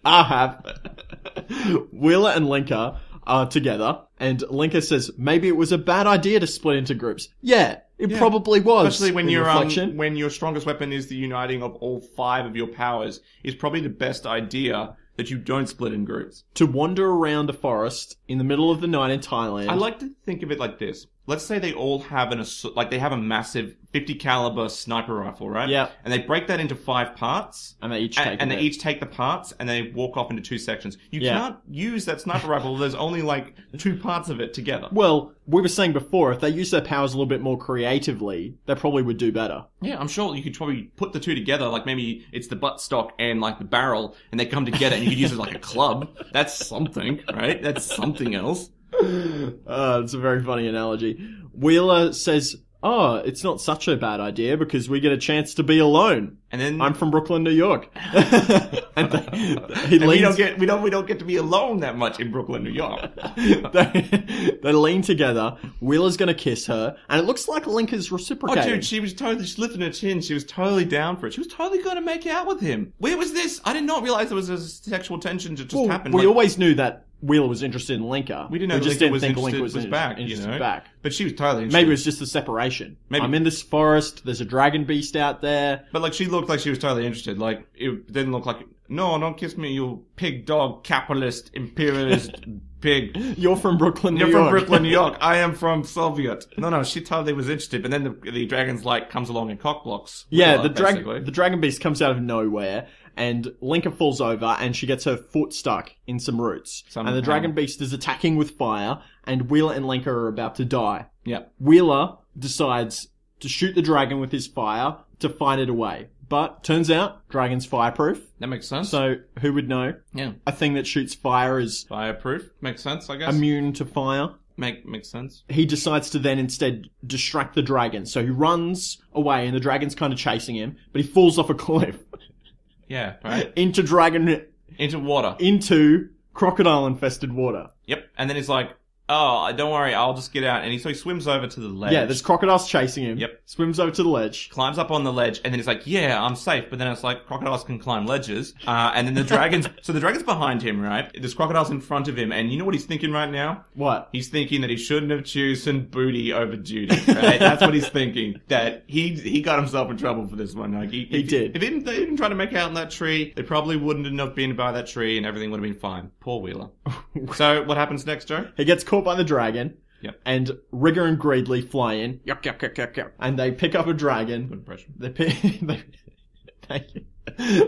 I have. Wheeler and Linka are together, and Linka says maybe it was a bad idea to split into groups. Yeah, it probably was. Especially when when your strongest weapon is the uniting of all 5 of your powers, is probably the best idea that you don't split in groups. To wander around a forest in the middle of the night in Thailand. I like to think of it like this. Let's say they all have they have a massive 50 caliber sniper rifle, right? Yeah. And they break that into 5 parts. And they each take they each take the parts and they walk off into 2 sections. You can't use that sniper rifle. There's only like 2 parts of it together. Well, we were saying before, if they use their powers a little bit more creatively, they probably would do better. Yeah, I'm sure you could probably put the 2 together. Like maybe it's the buttstock and like the barrel, and they come together, and you could use it like a club. That's something, right? That's something else. It's a very funny analogy. Wheeler says, oh, it's not such a bad idea because we get a chance to be alone. And then I'm from Brooklyn, New York. We don't get to be alone that much in Brooklyn, New York. They lean together. Wheeler's gonna kiss her, and it looks like Linka's reciprocating. Oh, dude, she lifted her chin. She was totally down for it. She was totally gonna make out with him. Where was this? I did not realize there was a sexual tension that just happened. We always knew that Wheeler was interested in Linka. We didn't know just Linka didn't was think Linka was back, you know? back. But she was totally interested. Maybe it was just the separation. Maybe. I'm in this forest, there's a dragon beast out there. But like, she looked like she was totally interested. Like, it didn't look like, no, don't kiss me, you pig dog, capitalist, imperialist pig. You're from Brooklyn, New York. You're from Brooklyn, New York. I am from Soviet. No, she totally was interested. But then the dragon's light comes along and cockblocks. Yeah, the dragon beast comes out of nowhere, and Linka falls over, and she gets her foot stuck in some roots. And the dragon beast is attacking with fire, and Wheeler and Linka are about to die. Yeah. Wheeler decides to shoot the dragon with his fire to fight it away. But turns out, dragon's fireproof. That makes sense. So, who would know? Yeah. A thing that shoots fire is... Fireproof. Makes sense, I guess. Immune to fire. Makes sense. He decides to then instead distract the dragon. So he runs away, and the dragon's kind of chasing him, but he falls off a cliff. Yeah, right. Into water. Into crocodile-infested water. Yep. And then he's like, oh, don't worry, I'll just get out. And so he swims over to the ledge. Yeah, there's crocodiles chasing him. Yep. Swims over to the ledge. Climbs up on the ledge, and then he's like, yeah, I'm safe. But then it's like, crocodiles can climb ledges. And then the dragon's behind him, right? There's crocodiles in front of him, and you know what he's thinking right now? What? He's thinking that he shouldn't have chosen booty over duty, right? That's what he's thinking. That he got himself in trouble for this one. Like, he did. If they didn't try to make out in that tree, they probably wouldn't have been by that tree, and everything would have been fine. Poor Wheeler. So, what happens next, Joe? He gets caught by the dragon. Yep. And Rigger and Greedley fly in. Yuck, yuck, yuck, yuck, yuck. And they pick up a dragon. Good impression. Thank you.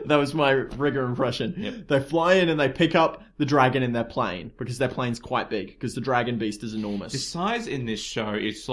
That was my Rigger impression. Yep. They fly in and they pick up the dragon in their plane. Because their plane's quite big. Because the dragon beast is enormous. The size in this show, it's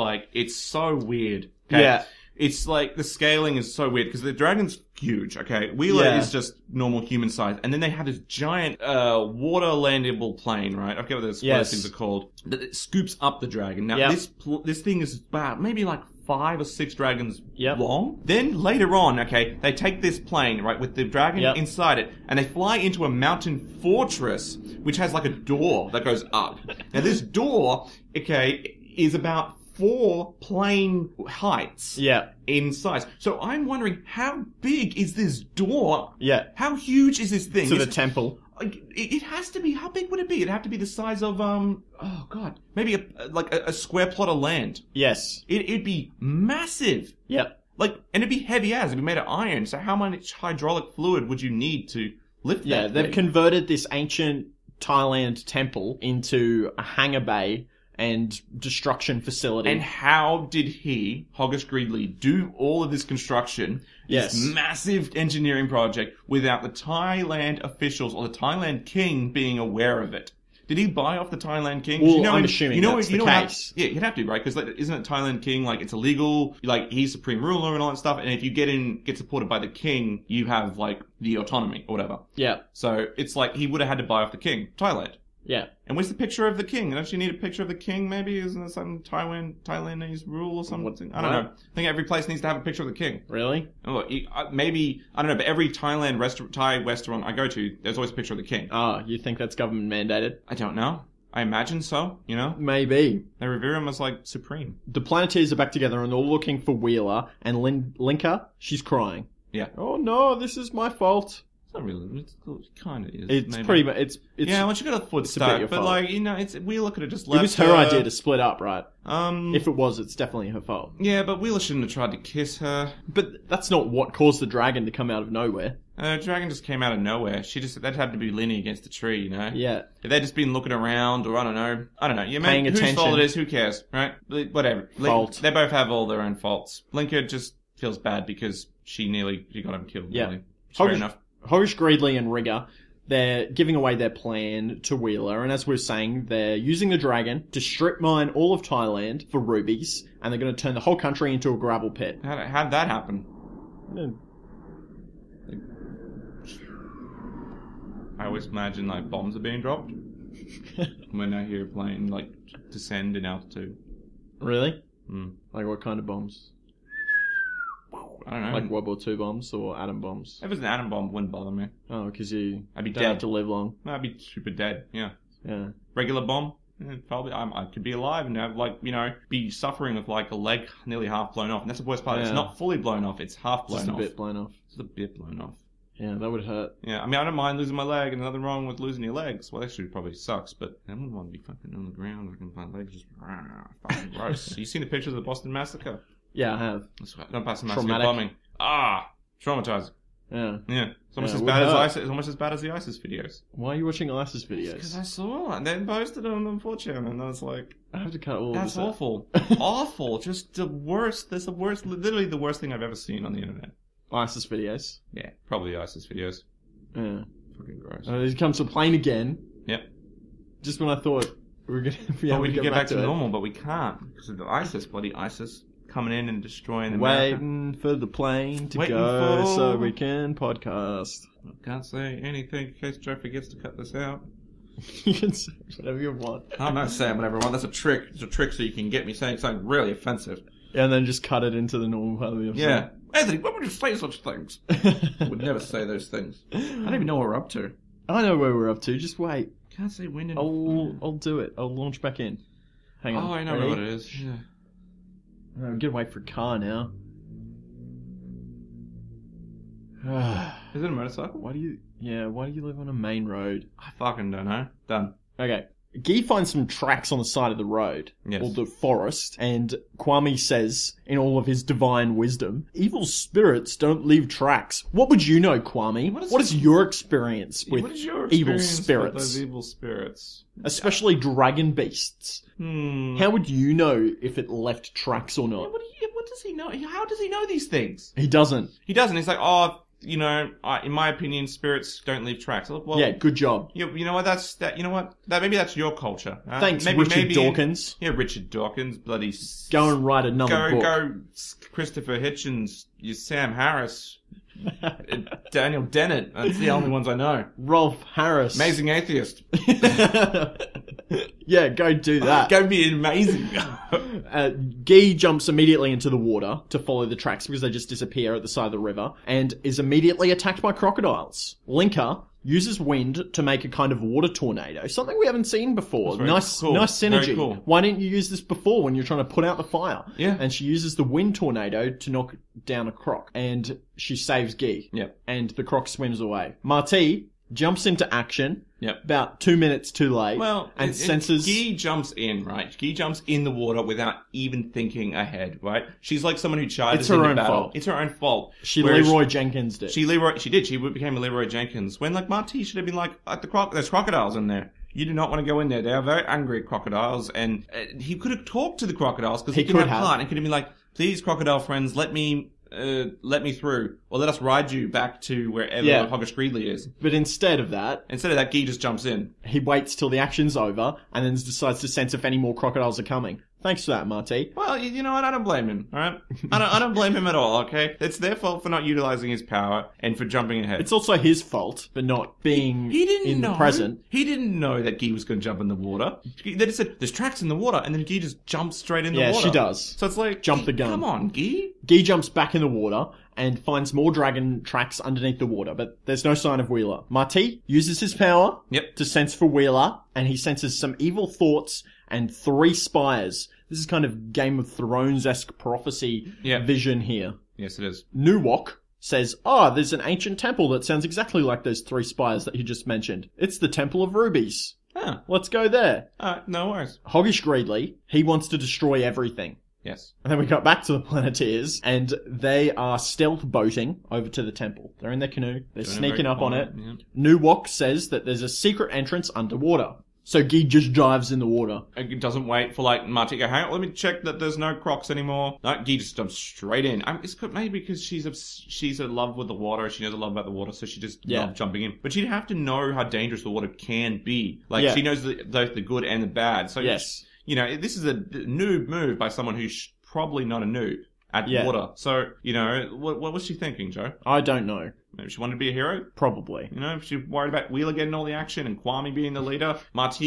so weird. Okay? Yeah. It's like, the scaling is so weird, because the dragon's huge, okay? Wheeler is just normal human size. And then they have this giant, water-landable plane, right? I forget what those things are called. That scoops up the dragon. Now, this thing is about maybe like 5 or 6 dragons long. Then later on, okay, they take this plane, right, with the dragon inside it, and they fly into a mountain fortress, which has like a door that goes up. Now, this door, okay, is about 4 plane heights in size. So I'm wondering, how big is this door? Yeah. How huge is this thing? To the temple. It has to be. How big would it be? It'd have to be the size of, oh god, maybe a square plot of land. Yes. It'd be massive. Yep. And it'd be heavy as. It'd be made of iron. So how much hydraulic fluid would you need to lift that? Yeah, they've converted this ancient Thailand temple into a hangar bay and destruction facility. And how did Hoggish Greedley, do all of this construction, this massive engineering project, without the Thailand officials or the Thailand king being aware of it? Did he buy off the Thailand king? Well, I'm assuming that's the case. Yeah, you'd have to, right? Because isn't it Thailand king, like, it's illegal, like, he's supreme ruler and all that stuff, and if you get supported by the king, you have, like, the autonomy, or whatever. Yeah. So, it's like, he would have had to buy off the king. Thailand. Yeah. And where's the picture of the king? Don't you need a picture of the king, maybe? Isn't there some Thailandese rule or something? I don't know. I think every place needs to have a picture of the king. Really? Oh, maybe, I don't know, but every Thai restaurant I go to, there's always a picture of the king. Oh, you think that's government mandated? I don't know. I imagine so, you know? Maybe. They revere him as, like, supreme. The Planeteers are back together and they're all looking for Wheeler, and Linka, she's crying. Yeah. Oh no, this is my fault. It's not really. It kind of is. It's maybe. pretty much. It's yeah. Once you got a foot stuck, but like Wheeler could have just left. It was her idea to split up, right? If it was, it's definitely her fault. Yeah, but Wheeler shouldn't have tried to kiss her. But that's not what caused the dragon to come out of nowhere. Dragon just came out of nowhere. That had to be leaning against a tree, you know. Yeah. If they'd just been looking around, or I don't know. You paying attention. Whose fault it is? Who cares, right? Whatever. Fault. They both have all their own faults. Linka just feels bad because she got him killed. Yeah. Really. Fair enough. Horish, Greedley, and Rigger, they're giving away their plan to Wheeler, and as we're saying, they're using the dragon to strip mine all of Thailand for rubies, and they're going to turn the whole country into a gravel pit. How'd that happen? I always imagine, like, bombs are being dropped when I hear a plane, like, descend in altitude. Really? Mm. Like, what kind of bombs? I don't know. Like World War II bombs or atom bombs? If it was an atom bomb, it wouldn't bother me. Oh, because I'd be don't dead. have to live long. I'd be super dead, yeah. Yeah. Regular bomb? Probably. I could be alive and have, like, you know, be suffering with, like, a leg nearly half blown off. And that's the worst part. Yeah. It's not fully blown off. It's half blown off. Just a bit blown off. Just a bit blown off. Yeah, that would hurt. Yeah, I mean, I don't mind losing my leg, and nothing wrong with losing your legs. Well, actually, it probably sucks, but I wouldn't want to be fucking on the ground looking at my legs just fucking gross. You seen the pictures of the Boston Massacre? Yeah, I have. Don't pass the Massacre Traumatic. bombing. Traumatizing. Yeah. Yeah. It's almost Yeah, as it bad would as hurt. ISIS. It's almost as bad as the ISIS videos. Why are you watching ISIS videos? Because I saw it and then posted it on them 4chan, and I was like, I have to cut all of that's this out. awful. Awful. Just the worst. That's the worst. Literally the worst thing I've ever seen on the internet. ISIS videos. Yeah, probably ISIS videos. Yeah. Fucking gross. It comes to a plane again. Yep. Just when I thought we were going to be But able we to can get back to it. normal, but we can't because of the ISIS, bloody ISIS coming in and destroying America. Waiting for the plane to Waiting go for- so we can podcast. I can't say anything in case Joe forgets to cut this out. You can say whatever you want. I'm not saying whatever I want. That's a trick. It's a trick so you can get me saying something really offensive. And then just cut it into the normal part of the episode. Yeah. Anthony, why would you say such things? I would never say those things. I don't even know what we're up to. I know where we're up to. Just wait. Can't say when and... I'll do it. I'll launch back in. Hang on. Oh, I know Ready? what it is. Yeah. Oh, I'm gonna wait for a car now. Is it a motorcycle? Why do you live on a main road? I fucking don't know. Done. Okay. Guy finds some tracks on the side of the road, Yes. or the forest, and Kwame says, in all of his divine wisdom, evil spirits don't leave tracks. What would you know, Kwame? What is your experience with What is your evil experience with spirits? those evil spirits? Especially dragon beasts. How would you know if it left tracks or not? What does he know? How does he know these things? He doesn't. He doesn't. He's like, you know, in my opinion, spirits don't leave tracks. Well, Yeah, good job. You know what? You know what? Maybe that's your culture. Thanks, maybe, Richard Dawkins. Yeah, Richard Dawkins, bloody. Go and write another book. Go, Christopher Hitchens, you Sam Harris, Daniel Dennett. That's the only ones I know. Rolf Harris. Amazing atheist. Yeah, go do that. Go be amazing. Guy jumps immediately into the water to follow the tracks because they just disappear at the side of the river and is immediately attacked by crocodiles. Linka uses wind to make a kind of water tornado, something we haven't seen before. Very Nice cool. synergy. Very cool. Why didn't you use this before when you're trying to put out the fire? Yeah. And she uses the wind tornado to knock down a croc, and she saves Guy. Yep. And the croc swims away. Marty jumps into action. Yep. About 2 minutes too late. Well, and senses. Guy jumps in, right? Guy jumps in the water without even thinking ahead, right? She's like someone who charges It's her into own battle. fault. It's her own fault. She Whereas Leroy Jenkins did. She did. She became a Leroy Jenkins. When, like, Marty should have been like, there's crocodiles in there. You do not want to go in there. They are very angry crocodiles. And he could have talked to the crocodiles because he didn't have heart. And could have been like, please, crocodile friends, let me let me through, or let us ride you back to wherever Hoggish Greedley is. But instead of that, Guy just jumps in. He waits till the action's over, and then decides to sense if any more crocodiles are coming. Thanks for that, Marty. Well, you know what? I don't blame him, alright? I don't blame him at all, okay? It's their fault for not utilizing his power and for jumping ahead. It's also his fault for not being the present. He didn't know that Guy was going to jump in the water. They just said, there's tracks in the water, and then Guy just jumps straight in the water. Yeah, she does. So it's like, jump the gun. Come on, Guy. Guy jumps back in the water and finds more dragon tracks underneath the water, but there's no sign of Wheeler. Marty uses his power to sense for Wheeler, and he senses some evil thoughts and 3 spires. This is kind of Game of Thrones-esque prophecy vision here. Yes, it is. Nuwok says, there's an ancient temple that sounds exactly like those 3 spires that you just mentioned. It's the Temple of Rubies. Let's go there. No worries. Hoggish Greedley, he wants to destroy everything. Yes. And then we got back to the Planeteers, and they are stealth boating over to the temple. They're in their canoe. They're sneaking up on it. Yeah. Nuwok says that there's a secret entrance underwater. So Guy just dives in the water. It doesn't wait for, Marty to go, hang on, let me check that there's no crocs anymore. No, Guy just jumps straight in. It's maybe because she's in love with the water. She knows a lot about the water, so she just loves jumping in. But she'd have to know how dangerous the water can be. She knows both the good and the bad. So, this is a noob move by someone who's probably not a noob at water. So, what was she thinking, Joe? I don't know. Maybe she wanted to be a hero? Probably. She worried about Wheeler getting all the action and Kwame being the leader. Marty's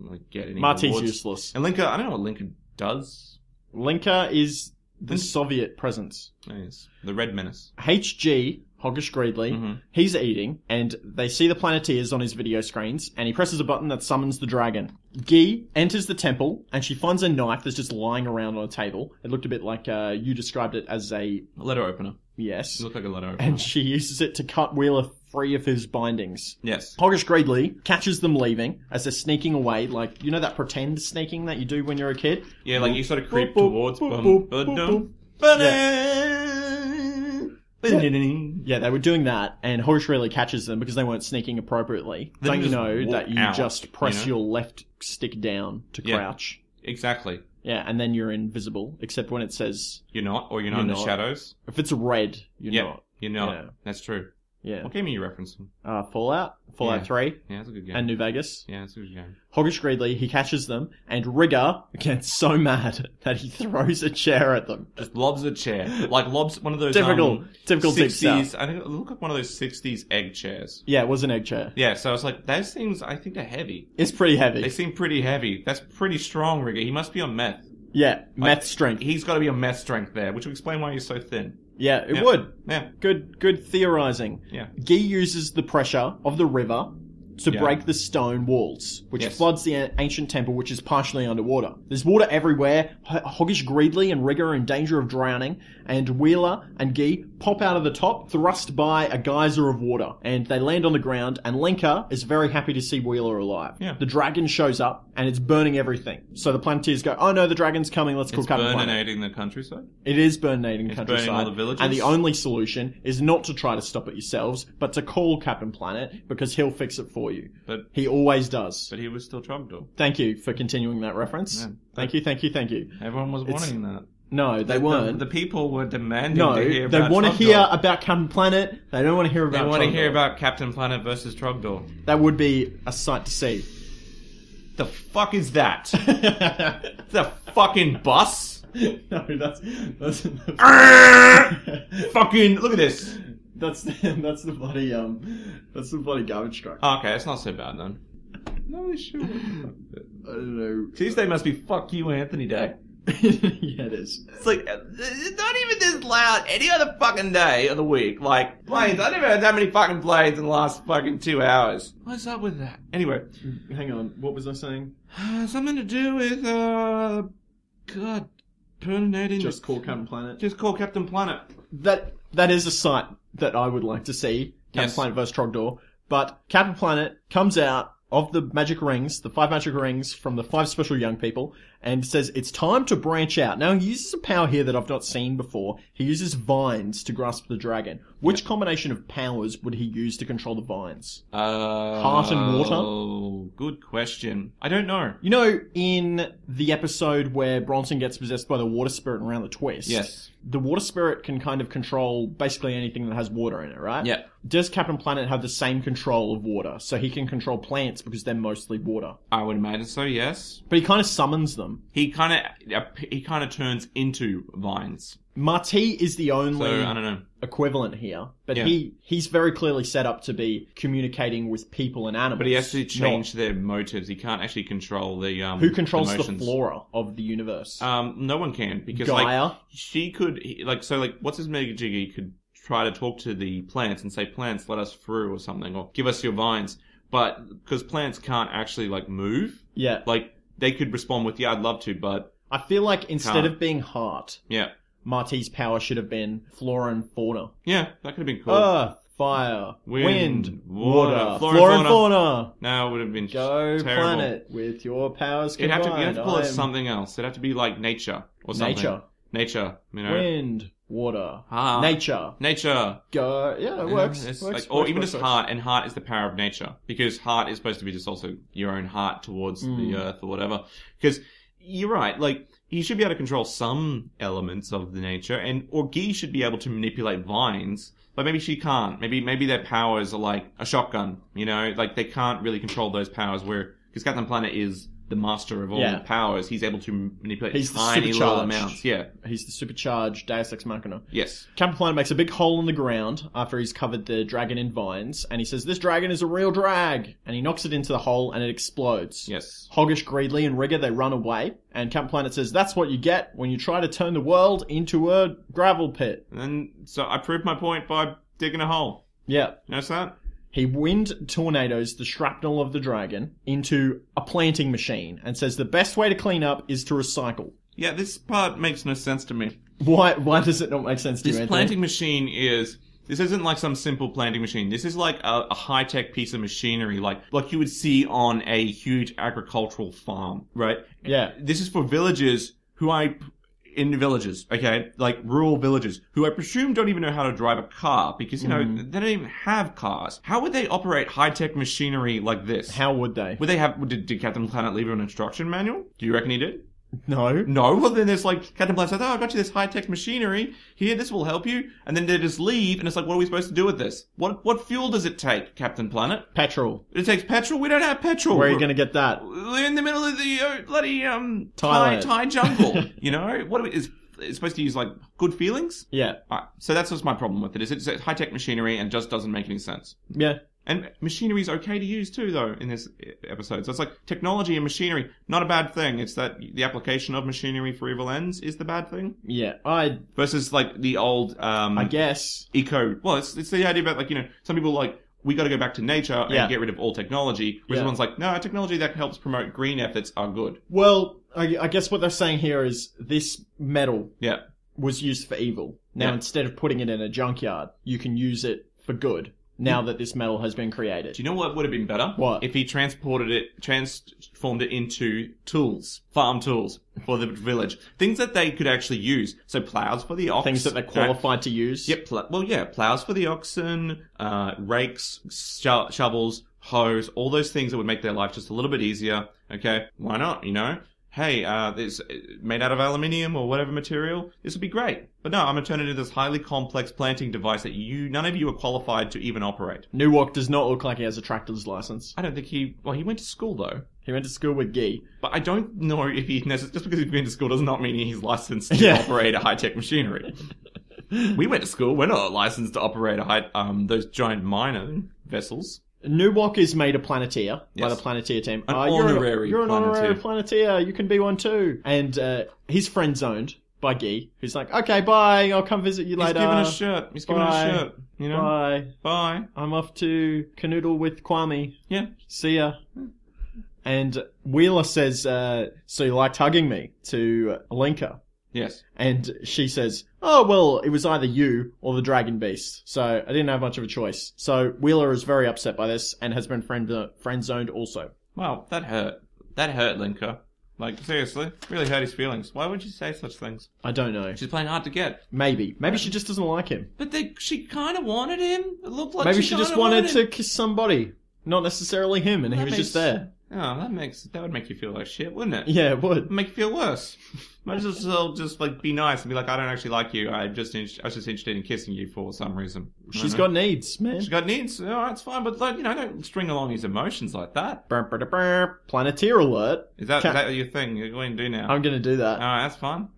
useless. And Linka, I don't know what Linka does. Linka is the Soviet presence. Oh, yes. The Red Menace. HG, Hoggish Greedley, he's eating, and they see the Planeteers on his video screens, and he presses a button that summons the dragon. Guy enters the temple, and she finds a knife that's just lying around on a table. It looked a bit like you described it as a letter opener. Yes. It looked like a letter opener. And she uses it to cut Wheeler free of his bindings. Yes. Hoggish Greedley catches them leaving as they're sneaking away, that pretend sneaking that you do when you're a kid? Yeah, you sort of creep towards Yeah, they were doing that, and Hoggish Greedley catches them because they weren't sneaking appropriately. Don't you know that you just press your left stick down to crouch? Exactly. Yeah, and then you're invisible, except when it says... You're not, or you're not in the shadows. If it's red, you're not. You're not. Yeah. That's true. Yeah. What game are you referencing? Fallout 3. Yeah, that's a good game. And New Vegas. Yeah, that's a good game. Hoggish Greedley, he catches them, and Rigger gets so mad that he throws a chair at them. Just lobs a chair. Lobs one of those... Typical 60s... I think it looked like one of those 60s egg chairs. Yeah, it was an egg chair. Yeah, so I was like, those things, I think they're heavy. It's pretty heavy. They seem pretty heavy. That's pretty strong, Rigger. He must be on meth. Yeah, meth strength. He's got to be on meth strength there, which will explain why he's so thin. Yeah, it would. Yeah. Good theorizing. Yeah. Guy uses the pressure of the river to break the stone walls, which floods the ancient temple, which is partially underwater. There's water everywhere. Hoggish Greedley and Rigger are in danger of drowning, and Wheeler and Guy pop out of the top, thrust by a geyser of water, and they land on the ground, and Linka is very happy to see Wheeler alive. Yeah. The dragon shows up, and it's burning everything. So the Planeteers go, oh no, the dragon's coming, let's call Captain Planet. It's burning the countryside? It is burning the countryside. Burning all the villages? And the only solution is not to try to stop it yourselves, but to call Captain Planet, because he'll fix it for you. But he always does. But he was still Trogdor. Thank you for continuing that reference. Yeah. Thank you. Everyone was wanting that. No, they weren't. The people were demanding to hear about they want to hear about Captain Planet. They don't want to hear about They want Trogdor. to hear about Captain Planet versus Trogdor. That would be a sight to see. The fuck is that? The fucking bus? No, that's fucking look at this. That's the bloody garbage truck. Oh, okay, it's not so bad then. No, sure. I don't know. Tuesday must be fuck you, Anthony Day. Yeah, it is. It's like, it's not even this loud any other fucking day of the week. Like, planes, I never heard that many fucking planes in the last fucking 2 hours. What's up with that? Anyway. Hang on, what was I saying? Something to do with, God, pernating. Just call Captain Planet. Just call Captain Planet. That is a sight that I would like to see. Captain Planet vs. Trogdor. But Captain Planet comes out of the magic rings, the 5 magic rings from the 5 special young people, and says it's time to branch out. Now, he uses a power here that I've not seen before. He uses vines to grasp the dragon. Which combination of powers would he use to control the vines? Heart and water? Oh, good question. I don't know. You know, in the episode where Bronson gets possessed by the water spirit around the twist, Yes. the water spirit can kind of control basically anything that has water in it, right? Yeah. Does Captain Planet have the same control of water? So he can control plants because they're mostly water. I would imagine so, yes. But he kind of summons them. He kind of turns into vines. Marty is the only So, I don't know. equivalent here, but Yeah. he's very clearly set up to be communicating with people and animals. But he has to change their motives. He can't actually control the Who controls the emotions. flora of the universe? No one can, because Gaia? like she could what's his Mega Jiggy could try to talk to the plants and say, plants, let us through or something, or give us your vines. But because plants can't actually like move, Yeah. like they could respond with, yeah, I'd love to, but I feel like instead Can't. of being heart, yeah, Marty's power should have been flora and fauna. yeah, that could have been cool. Earth, fire, wind, water, water, flora and fauna. No, it would have been Go terrible. planet with your powers You'd combined. have to pull I it am something else. It'd have to be like nature or something. Nature, you know. Wind, water, Ah. nature. Nature. Go. Yeah, it works. It's Works, like, or works, even works, just works. heart, and heart is the power of nature. Because heart is supposed to be just also your own heart towards the earth or whatever. Because you're right, like, he should be able to control some elements of the nature, or Guy should be able to manipulate vines, but maybe she can't. Maybe their powers are like a shotgun, you know? Like, they can't really control those powers because Captain Planet is the master of all Yeah. powers. He's able to manipulate He's the tiny little supercharged. amounts. Yeah. He's the supercharged Deus Ex Machina. Yes. Captain Planet makes a big hole in the ground after he's covered the dragon in vines, and he says, "This dragon is a real drag!" And he knocks it into the hole, and it explodes. Yes. Hoggish, Greedley, and Rigger, they run away, and Captain Planet says, "That's what you get when you try to turn the world into a gravel pit." And so I proved my point by digging a hole. Yeah. You notice that? He wind tornadoes the shrapnel of the dragon into a planting machine, and says the best way to clean up is to recycle. Yeah, this part makes no sense to me. Why does it not make sense to you, This Anthony? planting machine this isn't like some simple planting machine. This is like a high-tech piece of machinery, like you would see on a huge agricultural farm, right? Yeah. This is for villagers in villages, okay? Like rural villages, who I presume don't even know how to drive a car because, you know, they don't even have cars. How would they operate high-tech machinery like this? How would they? Would they did Captain Planet leave an instruction manual? Do you reckon he did? No. No, well then there's like, Captain Planet says, I got you this high-tech machinery. Here, this will help you. And then they just leave, and it's like, what are we supposed to do with this? What fuel does it take, Captain Planet? Petrol. It takes petrol? We don't have petrol. Where are you going to get that? We're in the middle of the bloody, Thailand. Thai jungle. You know? It's supposed to use, like, good feelings? Yeah. Alright, so that's just my problem with it, is it's high-tech machinery and just doesn't make any sense. Yeah. And machinery is okay to use too, though, in this episode. So it's like technology and machinery, not a bad thing. It's that the application of machinery for evil ends is the bad thing. Yeah. Versus like the old, I guess. eco. Well, it's the idea about like, you know, some people like, we got to go back to nature and get rid of all technology. Whereas everyone's like, no, technology that helps promote green efforts are good. Well, I guess what they're saying here is this metal Yeah. was used for evil. Now, instead of putting it in a junkyard, you can use it for good. Now that this metal has been created. Do you know what would have been better? What? If he transformed it into tools, farm tools for the village. Things that they could actually use. So plows for the ox. Things that they're qualified to use. Yep. Plows for the oxen, rakes, shovels, hoes, all those things that would make their life just a little bit easier. Okay? Why not, you know? Hey, this made out of aluminium or whatever material, this would be great. But no, I'm going to turn it into this highly complex planting device that none of you are qualified to even operate. Newok does not look like he has a tractor's license. I don't think he went to school though. He went to school with Guy. But I don't know if just because he's been to school does not mean he's licensed to operate a high-tech machinery. We went to school, we're not licensed to operate those giant miner vessels. Newok is made a Planeteer by the Planeteer team. You're an honorary Planeteer. You can be one too. And he's friend-zoned by Guy, who's like, okay, bye. I'll come visit you later. He's giving a shirt. You know? Bye. Bye. I'm off to canoodle with Kwame. Yeah. See ya. And Wheeler says, so you liked hugging me to Alenka. Yes. And she says, oh, well, it was either you or the dragon beast, so I didn't have much of a choice. So Wheeler is very upset by this and has been friend-zoned also. Well, that hurt. That hurt, Linka. Like, seriously? Really hurt his feelings. Why would you say such things? I don't know. She's playing hard to get. Maybe she just doesn't like him. But she kind of wanted him. It looked like maybe she just wanted to kiss somebody, not necessarily him, and he was just there. Oh, that would make you feel like shit, wouldn't it? Yeah, it would. It'd make you feel worse. Might as well just like be nice and be like, I don't actually like you. I was just interested in kissing you for some reason. She's got needs, man. She's got needs. All right, it's fine, but like, don't string along his emotions like that. Planeteer alert. Is that your thing? You're going to do now? I'm going to do that. All right, that's fine.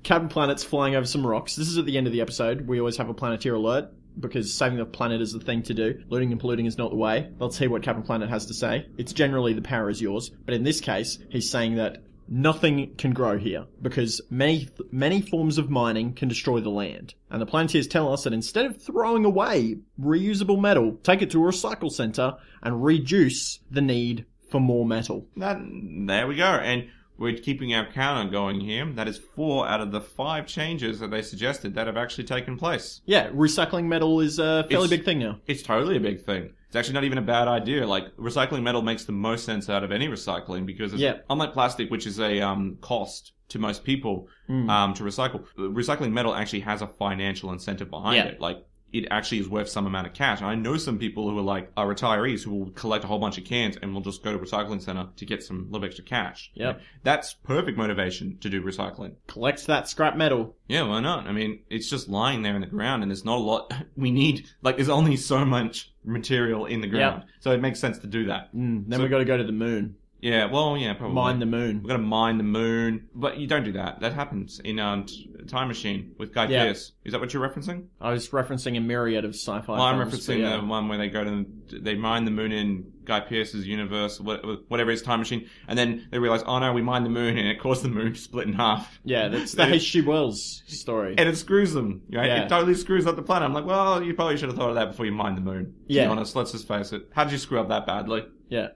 Captain Planet's flying over some rocks. This is at the end of the episode. We always have a Planeteer alert, because saving the planet is the thing to do. Looting and polluting is not the way. Let's hear what Captain Planet has to say. It's generally the power is yours, but in this case, he's saying that nothing can grow here, because many forms of mining can destroy the land. And the Planeteers tell us that instead of throwing away reusable metal, take it to a recycle center and reduce the need for more metal. There we go. And we're keeping our counter going here. That is 4 out of the 5 changes that they suggested that have actually taken place. Yeah, recycling metal is a fairly big thing now. It's totally a big thing. It's actually not even a bad idea. Like, recycling metal makes the most sense out of any recycling because unlike plastic, which is a cost to most people to recycle, recycling metal actually has a financial incentive behind it. Like, it actually is worth some amount of cash. And I know some people who are retirees who will collect a whole bunch of cans and will just go to a recycling center to get some little extra cash. Yeah. That's perfect motivation to do recycling. Collect that scrap metal. Yeah, why not? I mean, it's just lying there in the ground and there's not a lot we need. Like, there's only so much material in the ground. So it makes sense to do that. Then we got to go to the moon. Yeah, well, yeah, probably. Mine the moon. We're going to mine the moon. But you don't do that. That happens in Time Machine with Guy Pearce. Is that what you're referencing? I was referencing a myriad of sci-fi films. I'm referencing the one where they mine the moon in Guy Pearce's universe, whatever his time machine, and then they realize, oh no, we mined the moon, and it caused the moon to split in half. Yeah, that's the H.G. Wells story. And it screws them, right? Yeah. It totally screws up the planet. I'm like, well, you probably should have thought of that before you mined the moon. To be honest, let's just face it. How did you screw up that badly? Yeah,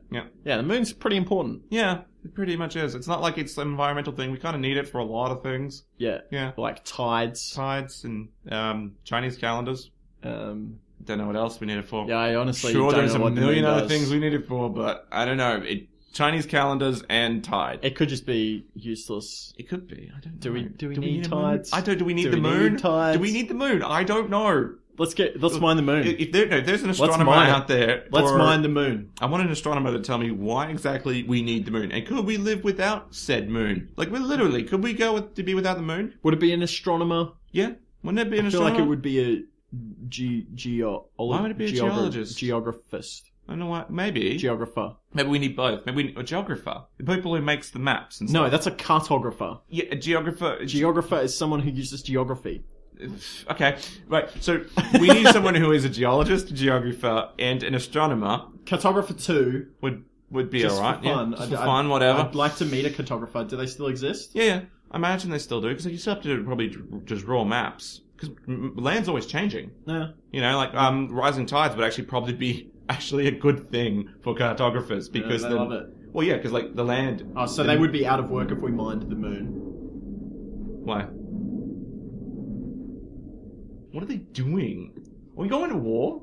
the moon's pretty important. Yeah, it pretty much is. It's not like it's an environmental thing. We kind of need it for a lot of things. Yeah. Like tides and Chinese calendars. Don't know what else we need it for. Yeah, I honestly sure don't there's know a what million other things we need it for, but I don't know. Chinese calendars and tide. It could just be useless. It could be. I don't know. Do we need tides? Do we need the moon? Do we need the moon? I don't know. Let's mine the moon. If there's an astronomer out there, let's mine the moon. I want an astronomer to tell me why exactly we need the moon, and could we live without said moon? Like, could we go to be without the moon? Would it be an astronomer? Yeah, wouldn't it be an astronomer? I feel like it would be a why would it be a geologist? Geographist. I don't know why. Maybe geographer. Maybe we need both. Maybe we need a geographer. The people who makes the maps and stuff. No, that's a cartographer. Yeah, a geographer. Geographer is someone who uses geography. Okay, right. So we need someone who is a geologist, a geographer, and an astronomer. Cartographer 2 would be just alright. For fun. Yeah, just for fun, whatever. I'd like to meet a cartographer. Do they still exist? Yeah. I imagine they still do, because you still have to probably just draw maps. Because land's always changing. Yeah. You know, like rising tides would actually probably be a good thing for cartographers because they love it. Well, yeah, because like the land. Oh, so they would be out of work if we mined the moon. Why? What are they doing? Are we going to war?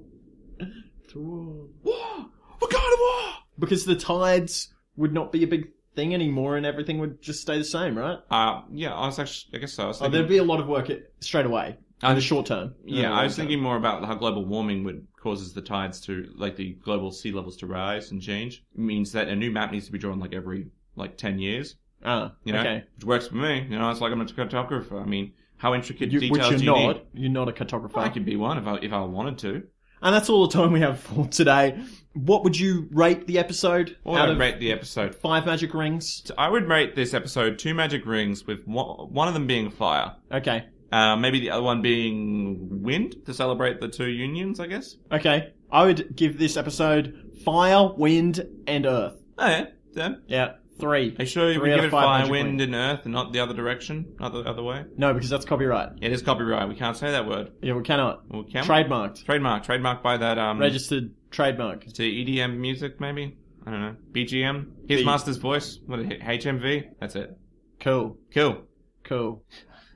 To war. War! We're going to war! Because the tides would not be a big thing anymore and everything would just stay the same, right? Yeah, I guess so. There'd be a lot of work straight away. In the short term. Yeah, I was thinking more about how global warming causes the tides to, like the global sea levels to rise and change. It means that a new map needs to be drawn like every 10 years. You know? Okay. Which works for me. You know, it's like I'm a cartographer. I mean, how intricate details do you need? You're not a cartographer. I could be one if I wanted to. And that's all the time we have for today. What would you rate the episode? What would I rate the episode? 5 magic rings? So I would rate this episode 2 magic rings, with one of them being fire. Okay. Maybe the other one being wind, to celebrate the 2 unions, I guess. Okay. I would give this episode fire, wind, and earth. Oh, yeah. Then? Yeah. 3. Are you sure you would give it fire, wind, and earth, and not the other direction? Not the other way? No, because that's copyright. It is copyright. We can't say that word. Yeah, we cannot. Well, can we? Trademarked. Trademarked by that, registered trademark. To EDM music, maybe? I don't know. BGM? His master's voice? What is it? HMV? That's it. Cool.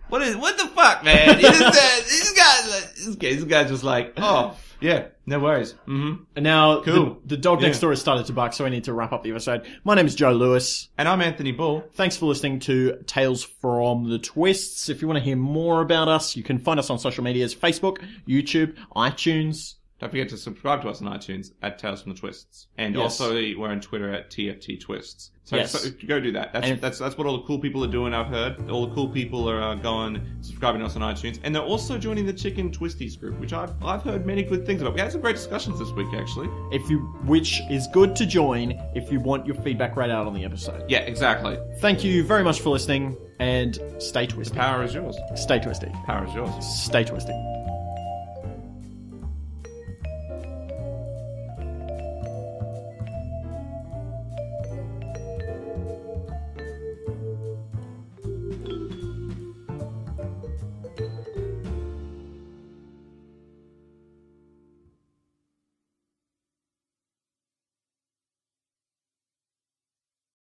What the fuck, man? This guy's just like, oh, Yeah, no worries. Mm-hmm. And now Cool. the dog next Yeah. door has started to bark, so I need to wrap up the episode. My name is Joe Lewis. And I'm Anthony Bull. Thanks for listening to Tales from the Twists. If you want to hear more about us, you can find us on social medias, Facebook, YouTube, iTunes. Don't forget to subscribe to us on iTunes at Tales from the Twists. And Yes. also we're on Twitter at TFT Twists. So, Yes. so go do that. That's what all the cool people are doing, I've heard. All the cool people are going, subscribing to us on iTunes. And they're also joining the Chicken Twisties group, which I've heard many good things about. We had some great discussions this week, actually. Which is good to join if you want your feedback right out on the episode. Yeah, exactly. Thank you very much for listening, and stay twisty. Power is yours. Stay twisty. Power is yours. Stay twisty.